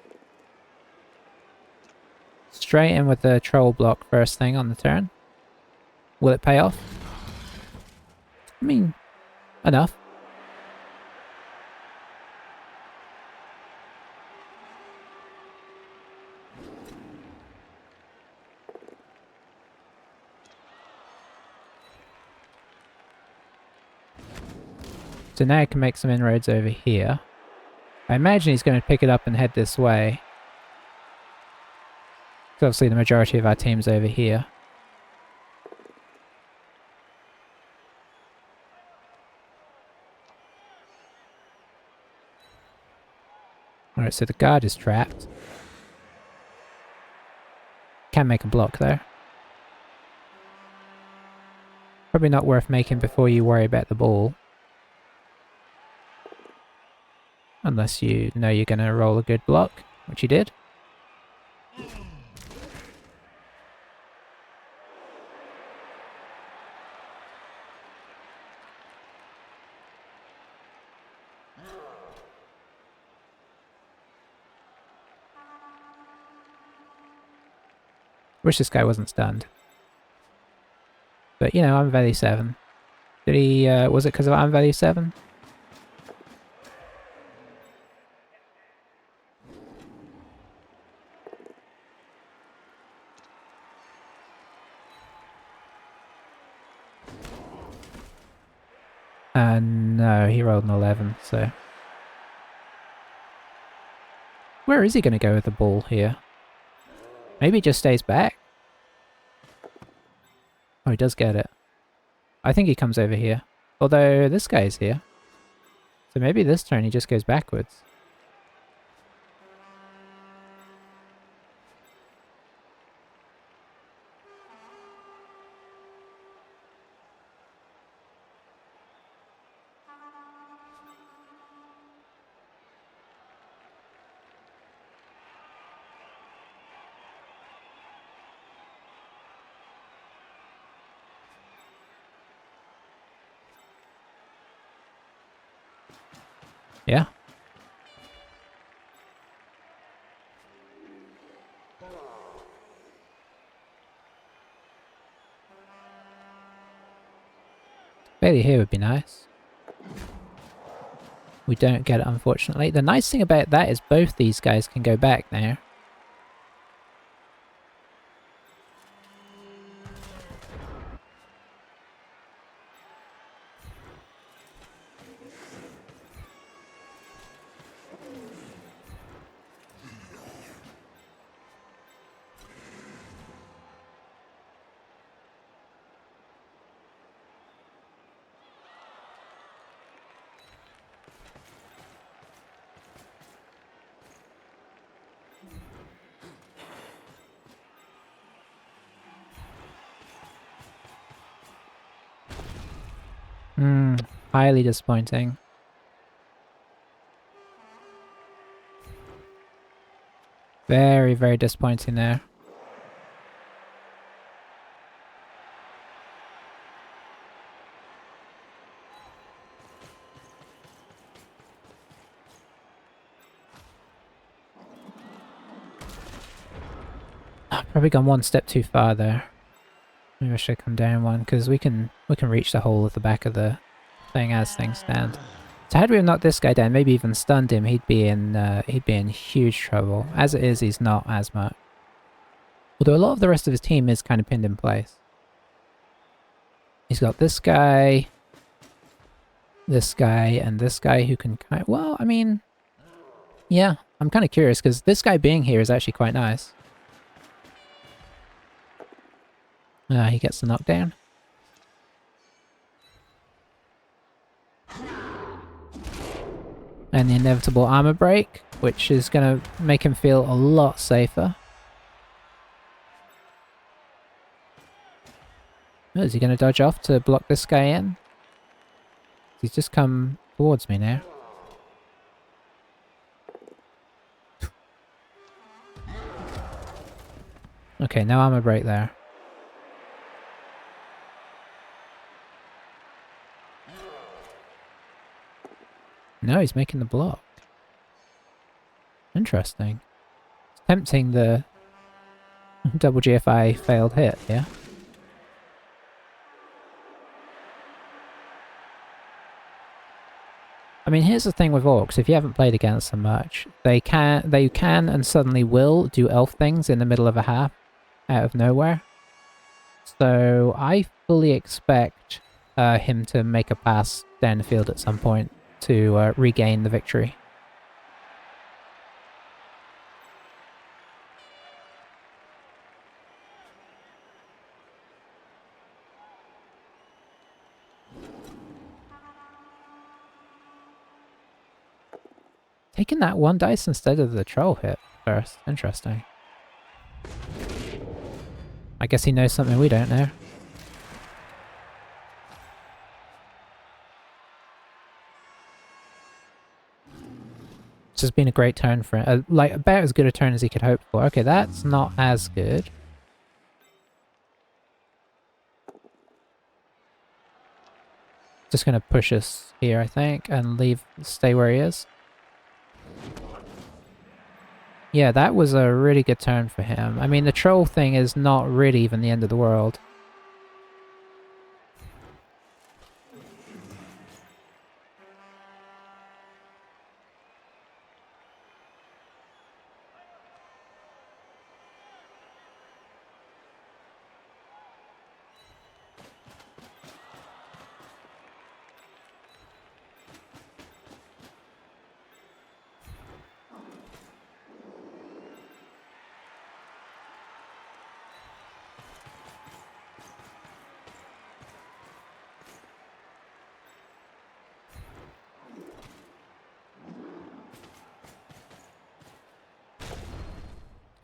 Straight in with the troll block first thing on the turn. Will it pay off? I mean, enough. So now I can make some inroads over here. I imagine he's going to pick it up and head this way. So obviously the majority of our team's over here. Alright, so the guard is trapped. Can make a block though. Probably not worth making before you worry about the ball. Unless you know you're going to roll a good block, which you did. Wish this guy wasn't stunned. But, you know, I'm value 7. Did he, was it because of I'm value 7? No, he rolled an 11, so... Where is he going to go with the ball here? Maybe he just stays back? Oh, he does get it. I think he comes over here. Although, this guy's here. So maybe this turn he just goes backwards. Yeah. Bailey here would be nice. We don't get it, unfortunately. The nice thing about that is both these guys can go back now. Highly disappointing. Very, very disappointing there. Probably gone one step too far there. Maybe I should come down one, because we can reach the hole at the back of the thing as things stand. So had we have knocked this guy down, maybe even stunned him, he'd be in huge trouble. As it is, he's not as much. Although a lot of the rest of his team is kind of pinned in place. He's got this guy, and this guy who can kind of, well, I mean, yeah, I'm kind of curious because this guy being here is actually quite nice. He gets the knockdown. And the inevitable armor break, which is going to make him feel a lot safer. Oh, is he going to dodge off to block this guy in? He's just come towards me now. Okay, no armor break there. No, he's making the block. Interesting. It's tempting the double GFI failed hit, yeah? I mean, here's the thing with Orcs, if you haven't played against them much, they can and suddenly will do elf things in the middle of a half, out of nowhere. So I fully expect him to make a pass down the field at some point to regain the victory. Taking that one dice instead of the troll hit first. Interesting. I guess he knows something we don't know. This has been a great turn for him. Like, about as good a turn as he could hope for. Okay, that's not as good. Just gonna push us here, I think, and stay where he is. Yeah, that was a really good turn for him. I mean, the troll thing is not really even the end of the world.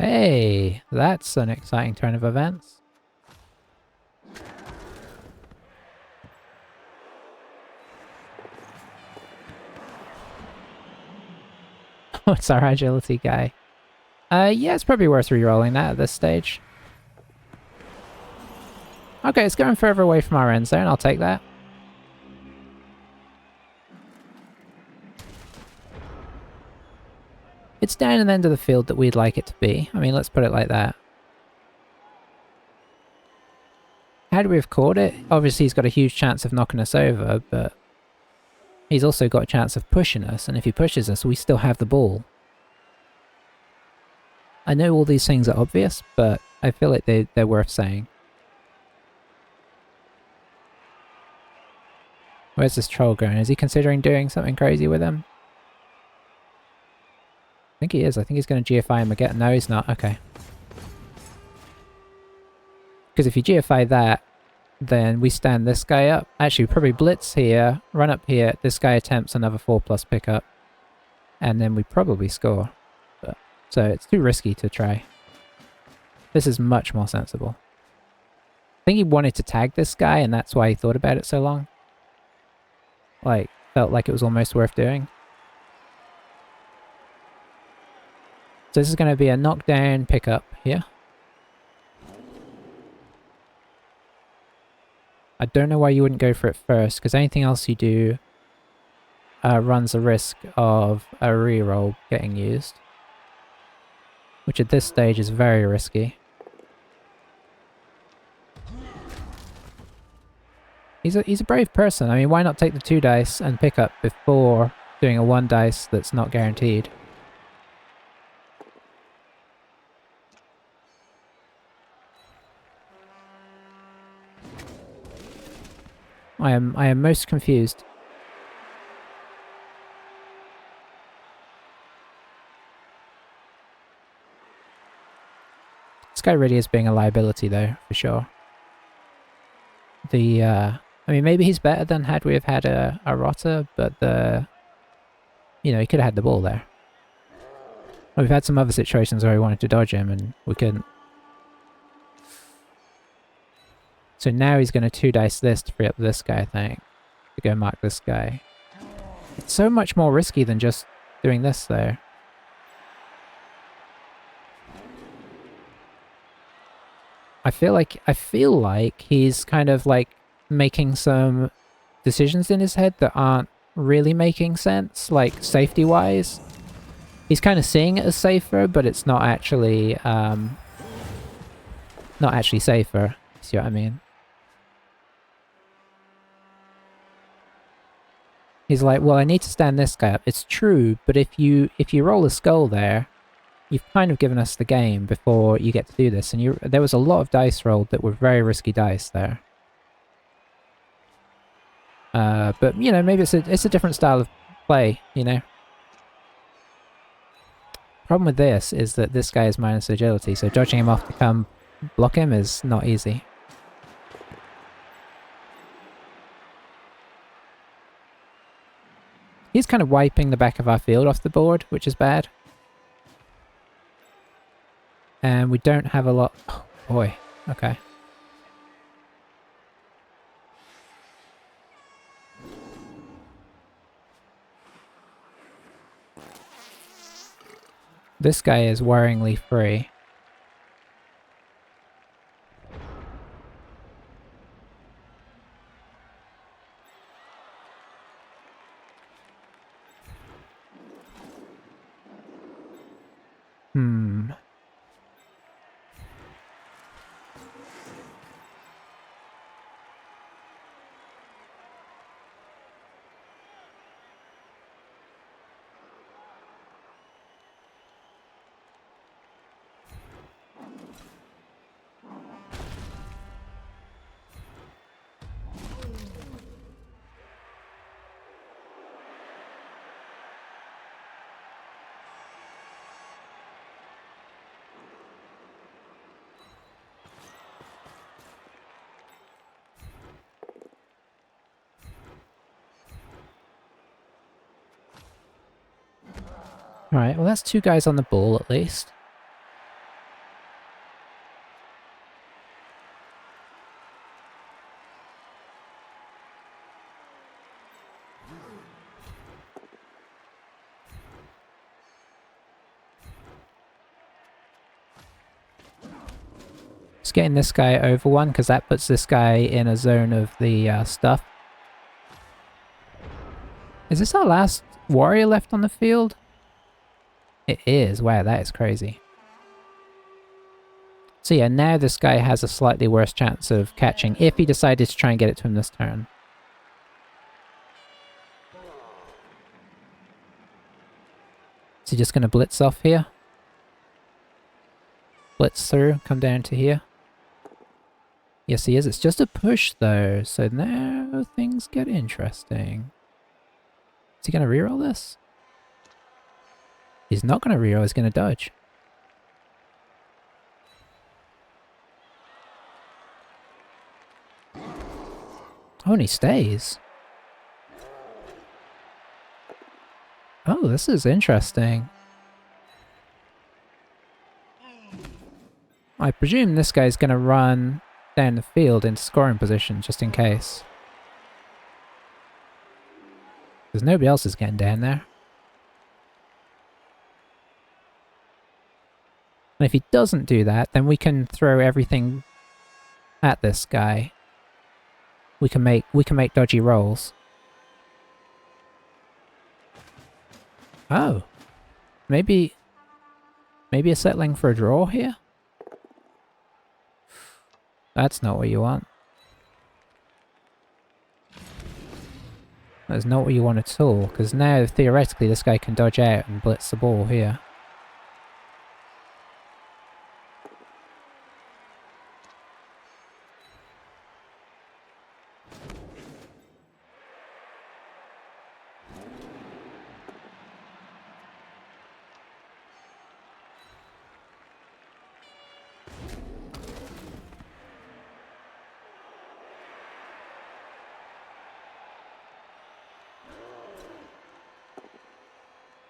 Hey, that's an exciting turn of events. Oh, it's our agility guy. Yeah, it's probably worth re-rolling that at this stage. Okay, it's going further away from our end zone, I'll take that. It's down in the end of the field that we'd like it to be. I mean, let's put it like that. Had we have caught it, obviously he's got a huge chance of knocking us over, but he's also got a chance of pushing us, and if he pushes us, we still have the ball. I know all these things are obvious, but I feel like they're worth saying. Where's this troll going? Is he considering doing something crazy with him? I think he is. I think he's going to GFI him again. No, he's not. Okay. Because if you GFI that, then we stand this guy up. Actually, we probably blitz here, run up here. This guy attempts another 4+ pickup. And then we probably score. So it's too risky to try. This is much more sensible. I think he wanted to tag this guy, and that's why he thought about it so long. Like, felt like it was almost worth doing. So this is going to be a knockdown pickup here. I don't know why you wouldn't go for it first, because anything else you do runs a risk of a reroll getting used. Which at this stage is very risky. He's a brave person. I mean, why not take the 2 dice and pick up before doing a 1 dice that's not guaranteed? I am most confused. This guy really is being a liability though, for sure. I mean, maybe he's better than had we have had a rotter, but you know, he could have had the ball there. We've had some other situations where we wanted to dodge him and we couldn't. So now he's going to 2 dice this to free up this guy, I think. To go mark this guy. It's so much more risky than just doing this though. I feel like he's kind of like making some decisions in his head that aren't really making sense, like safety-wise. He's kind of seeing it as safer, but it's not actually safer. See what I mean? He's like, well, I need to stand this guy up. It's true, but if you roll a skull there, you've kind of given us the game before you get to do this, and there was a lot of dice rolled that were very risky dice there. But you know, maybe it's a different style of play, you know. Problem with this is that this guy is minus agility, so dodging him off to come block him is not easy. He's kind of wiping the back of our field off the board, which is bad. And we don't have a lot... Oh, boy. Okay. This guy is worryingly free. Alright, well that's 2 guys on the ball at least. Just getting this guy over 1, because that puts this guy in a zone of the stuff. Is this our last warrior left on the field? It is. Wow, that is crazy. So yeah, now this guy has a slightly worse chance of catching if he decided to try and get it to him this turn. Is he just going to blitz off here? Blitz through, come down to here. Yes, he is. It's just a push, though, so now things get interesting. Is he going to reroll this? He's not going to reroll, he's going to dodge. Oh, and he stays. Oh, this is interesting. I presume this guy's going to run down the field into scoring position, just in case. Because nobody else is getting down there. And if he doesn't do that, then we can throw everything at this guy. We can make dodgy rolls. Oh. Maybe a settling for a draw here? That's not what you want. That's not what you want at all, because now theoretically this guy can dodge out and blitz the ball here.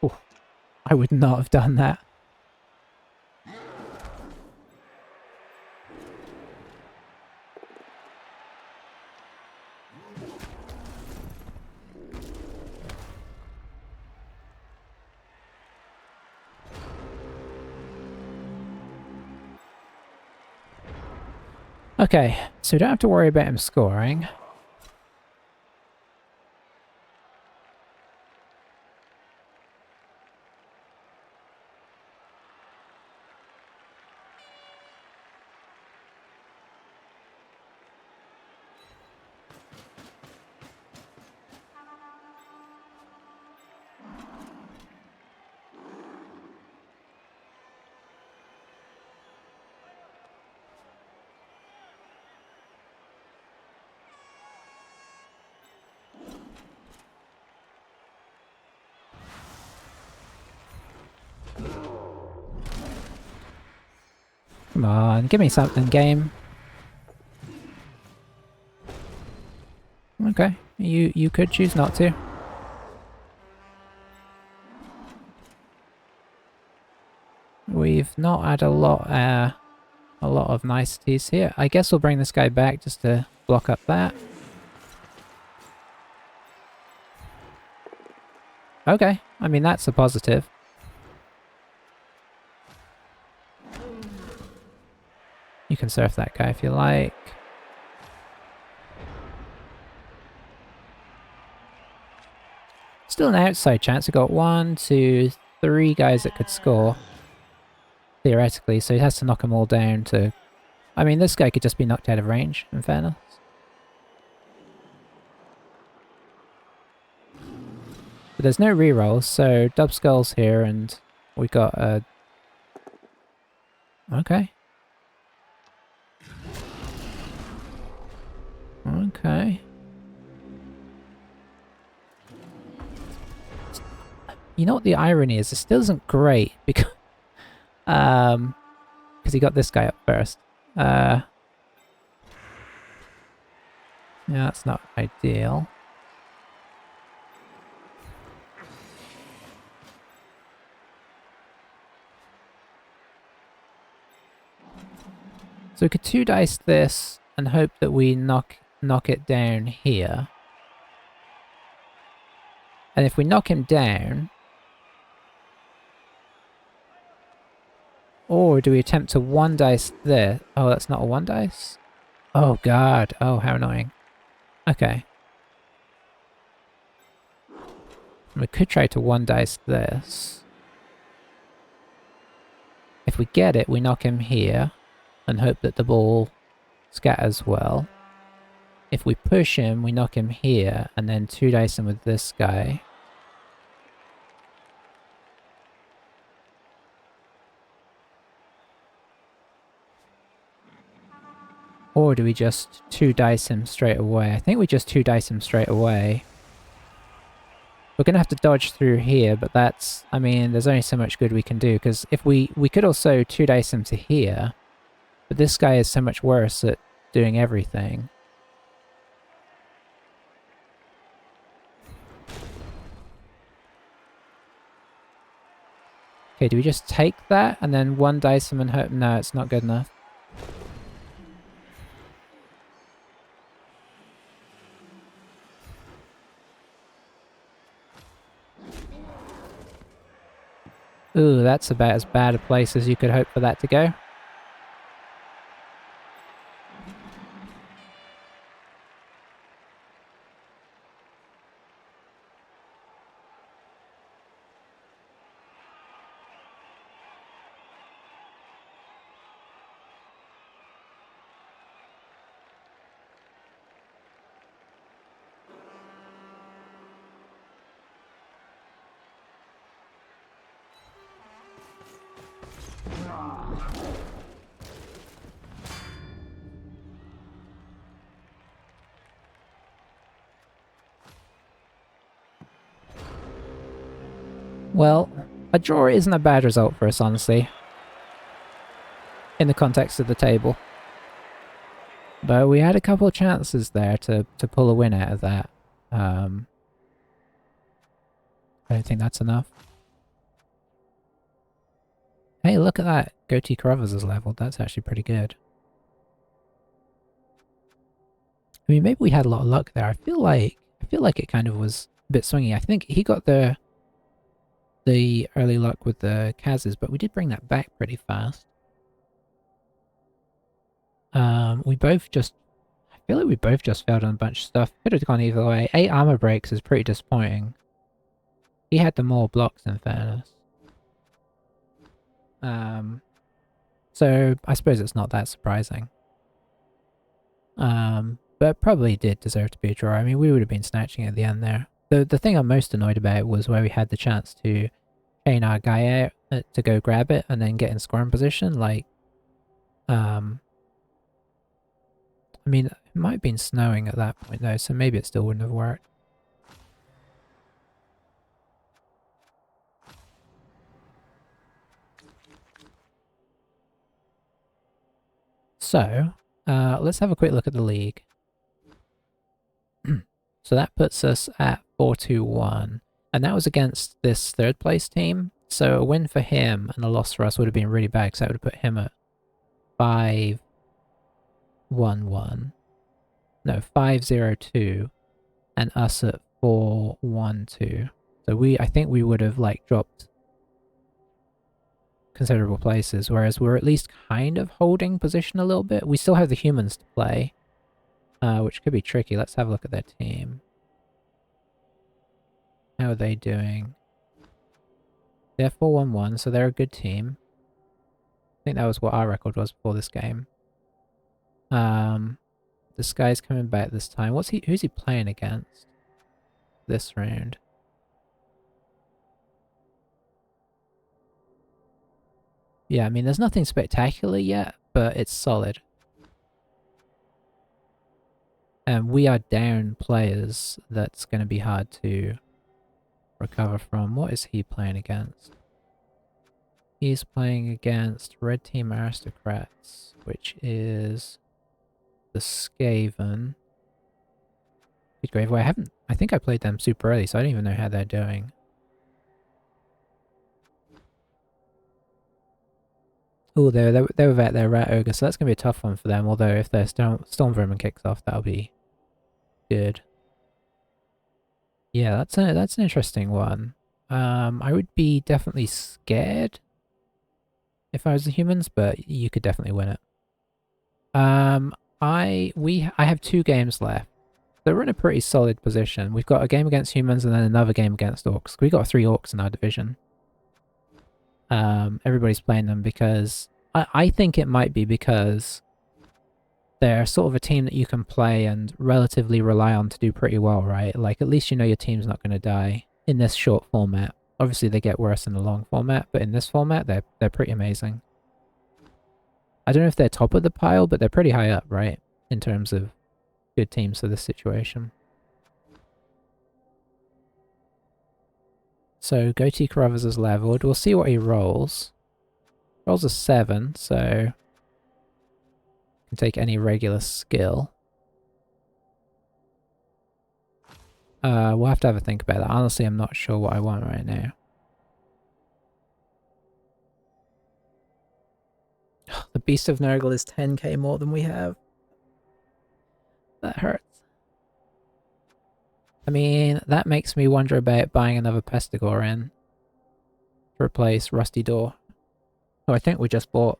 Ooh, I would not have done that. Okay, so we don't have to worry about him scoring. Come on, give me something, game. Okay, you could choose not to. We've not had a lot of niceties here. I guess we'll bring this guy back just to block up that. Okay, I mean that's a positive. You can surf that guy if you like. Still an outside chance. We've got 1, 2, 3 guys that could score. Theoretically, so he has to knock them all down to... I mean, this guy could just be knocked out of range, in fairness. But there's no rerolls, so Dub Skull's here and we got a... Okay. Okay. You know what the irony is? It still isn't great because he got this guy up first. Yeah, that's not ideal. So we could 2-dice this and hope that we knock it down here. And if we knock him down... Or do we attempt to 1-dice this? Oh, that's not a 1-dice? Oh god, oh how annoying. Okay. We could try to 1-dice this. If we get it, we knock him here and hope that the ball scatters well. If we push him, we knock him here and then 2-dice him with this guy. Or do we just 2-dice him straight away? I think we just 2-dice him straight away. We're going to have to dodge through here, but that's... I mean, there's only so much good we can do, because if we could also 2-dice him to here, but this guy is so much worse at doing everything. Okay, do we just take that and then 1-dice him and hope... No, it's not good enough. Ooh, that's about as bad a place as you could hope for that to go. Well, a draw isn't a bad result for us, honestly. In the context of the table. But we had a couple of chances there to pull a win out of that. I don't think that's enough. Hey, look at that. Goatee Carruthers is leveled. That's actually pretty good. I mean, maybe we had a lot of luck there. I feel like it kind of was a bit swingy. I think he got the early luck with the Kazes, but we did bring that back pretty fast. We both just... I feel like we both just failed on a bunch of stuff. Could have gone either way. 8 armor breaks is pretty disappointing. He had the more blocks, in fairness. So I suppose it's not that surprising. But probably did deserve to be a draw. I mean, we would have been snatching at the end there. The thing I'm most annoyed about was where we had the chance to chain our guy out to go grab it and then get in scoring position. Like, I mean, it might have been snowing at that point though, so maybe it still wouldn't have worked. So, let's have a quick look at the league. So that puts us at 4-2-1. And that was against this third place team. So a win for him and a loss for us would have been really bad because that would have put him at 5-1-1. No, 5-0-2. And us at 4-1-2. So I think we would have like dropped considerable places, whereas we're at least kind of holding position a little bit. We still have the humans to play. Which could be tricky. Let's have a look at their team. How are they doing? They're 4-1-1, so they're a good team. I think that was what our record was before this game. This guy's coming back this time. Who's he playing against this round? Yeah, I mean, there's nothing spectacular yet, but it's solid. And we are down players that's going to be hard to recover from. What is he playing against? He's playing against Red Team Aristocrats, which is the Skaven. Good grave. Well, I think I played them super early, so I don't even know how they're doing. Oh, they're without their Rat Ogre, so that's going to be a tough one for them, although if their Storm Vermin kicks off, that'll be good. Yeah, that's an interesting one. I would be definitely scared if I was the humans, but you could definitely win it. I have 2 games left. So we're in a pretty solid position. We've got a game against humans and then another game against orcs. We got 3 orcs in our division. Everybody's playing them because I think it might be because they're sort of a team that you can play and relatively rely on to do pretty well, right? Like, at least you know your team's not going to die in this short format. Obviously, they get worse in the long format, but in this format, they're pretty amazing. I don't know if they're top of the pile, but they're pretty high up, right? In terms of good teams for this situation. So, Goatee Carruthers is leveled. We'll see what he rolls. Rolls a 7, so can take any regular skill. We'll have to have a think about that. Honestly, I'm not sure what I want right now. The Beast of Nurgle is 10k more than we have. That hurts. I mean, that makes me wonder about buying another Pestigore in to replace Rusty Door. Oh, I think we just bought.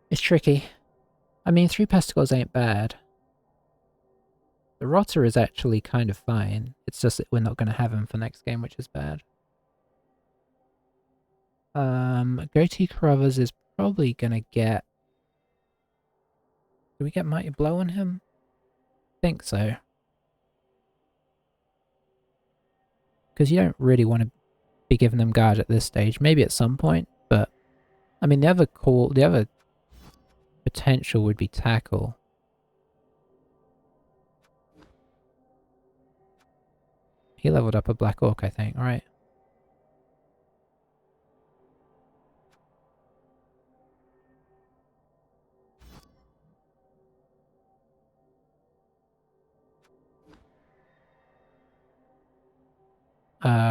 It's tricky. I mean, 3 Pestigores ain't bad. The Rotter is actually kind of fine. It's just that we're not going to have him for next game, which is bad. Goatee Carruthers is probably going to get... Do we get Mighty Blow on him? think so. Because you don't really want to be giving them guard at this stage. Maybe at some point, but I mean the other potential would be tackle. He leveled up a black orc, I think. All right.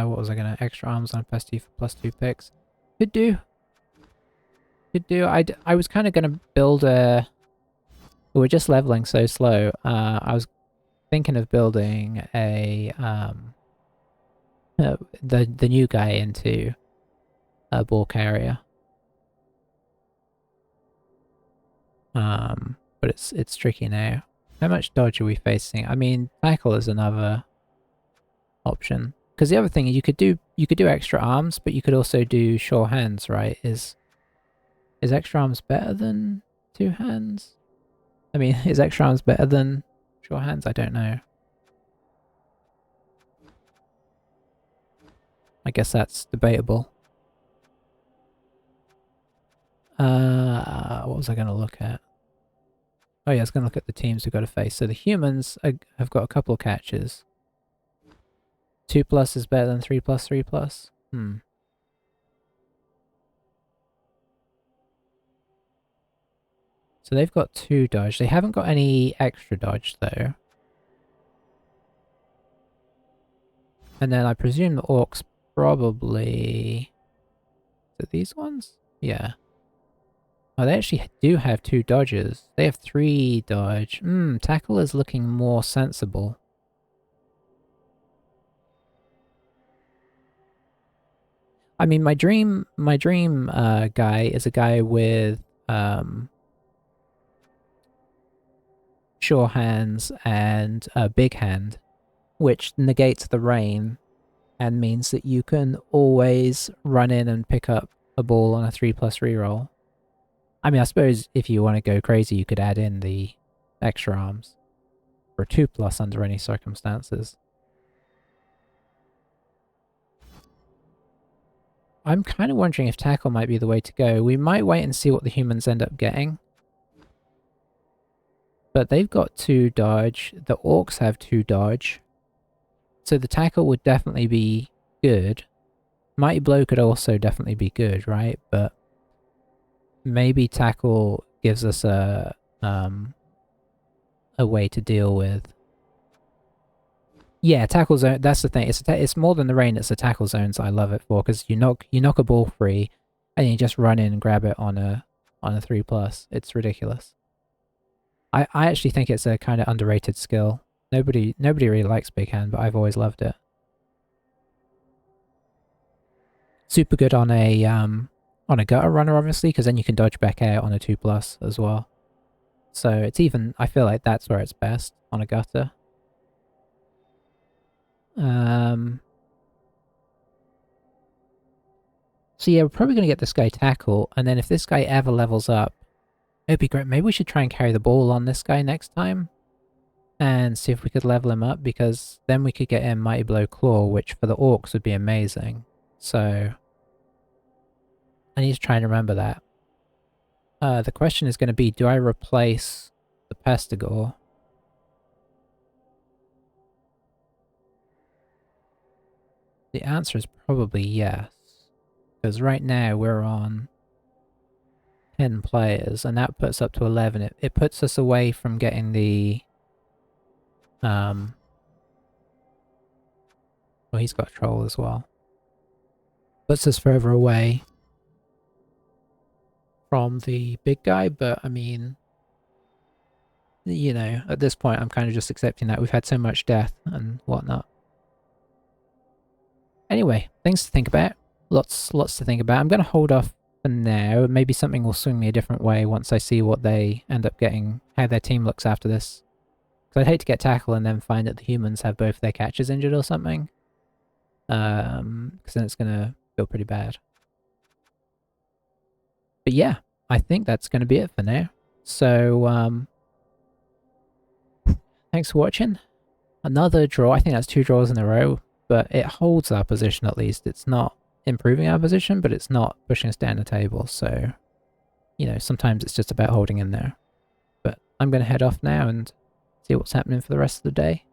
What was I gonna... Extra arms on +2 for +2 picks. Could do. Could do. I was kind of gonna build a... We're just leveling so slow. I was thinking of building a... the new guy into a ball carrier. But it's tricky now. How much dodge are we facing? I mean, tackle is another option. Because the other thing you could do extra arms, but you could also do sure hands, right? Is extra arms better than 2 hands? I mean, is extra arms better than sure hands? I don't know. I guess that's debatable. What was I going to look at? Oh yeah, I was going to look at the teams we've got to face. So the humans have got a couple of catches. 2+ is better than 3+, 3+. So they've got 2 dodge. They haven't got any extra dodge though. And then I presume the orcs probably... Is it these ones? Yeah. Oh, they actually do have 2 dodges. They have 3 dodge. Tackle is looking more sensible. I mean, my dream guy is a guy with sure hands and a big hand, which negates the rain and means that you can always run in and pick up a ball on a 3+ reroll. I mean, I suppose if you want to go crazy, you could add in the extra arms for 2+ under any circumstances. I'm kind of wondering if tackle might be the way to go. We might wait and see what the humans end up getting. But they've got 2 dodge. The orcs have 2 dodge. So the tackle would definitely be good. Mighty Blow could also definitely be good, right? But maybe tackle gives us a way to deal with... Yeah, tackle zone, that's the thing. It's more than the rain, it's the tackle zones I love it for, because you knock a ball free and you just run in and grab it on a 3+. It's ridiculous. I actually think it's a kind of underrated skill. Nobody really likes big hand, but I've always loved it. Super good on a gutter runner, obviously, because then you can dodge back out on a 2+ as well. So it's even, I feel like that's where it's best, on a gutter. So yeah, we're probably going to get this guy tackle, and then if this guy ever levels up, it'd be great. Maybe we should try and carry the ball on this guy next time, and see if we could level him up, because then we could get him Mighty Blow Claw, which for the orcs would be amazing. So I need to try and remember that. The question is going to be, do I replace the Pestigore? The answer is probably yes. Because right now we're on 10 players, and that puts up to 11. It puts us away from getting the... Well, he's got Troll as well. Puts us further away from the big guy, but I mean... You know, at this point I'm kind of just accepting that we've had so much death and whatnot. Anyway, things to think about. Lots to think about. I'm going to hold off for now. Maybe something will swing me a different way once I see what they end up getting, how their team looks after this. Because I'd hate to get tackle and then find that the humans have both their catchers injured or something. Because then it's going to feel pretty bad. But yeah, I think that's going to be it for now. So, thanks for watching. Another draw. I think that's 2 draws in a row, but it holds our position at least. It's not improving our position, but it's not pushing us down the table. So, you know, sometimes it's just about holding in there. But I'm going to head off now and see what's happening for the rest of the day.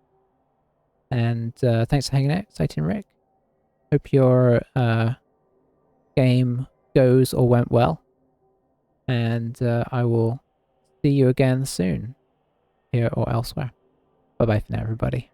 And thanks for hanging out, Exciting Rick. Hope your game goes or went well. And I will see you again soon, here or elsewhere. Bye-bye for now, everybody.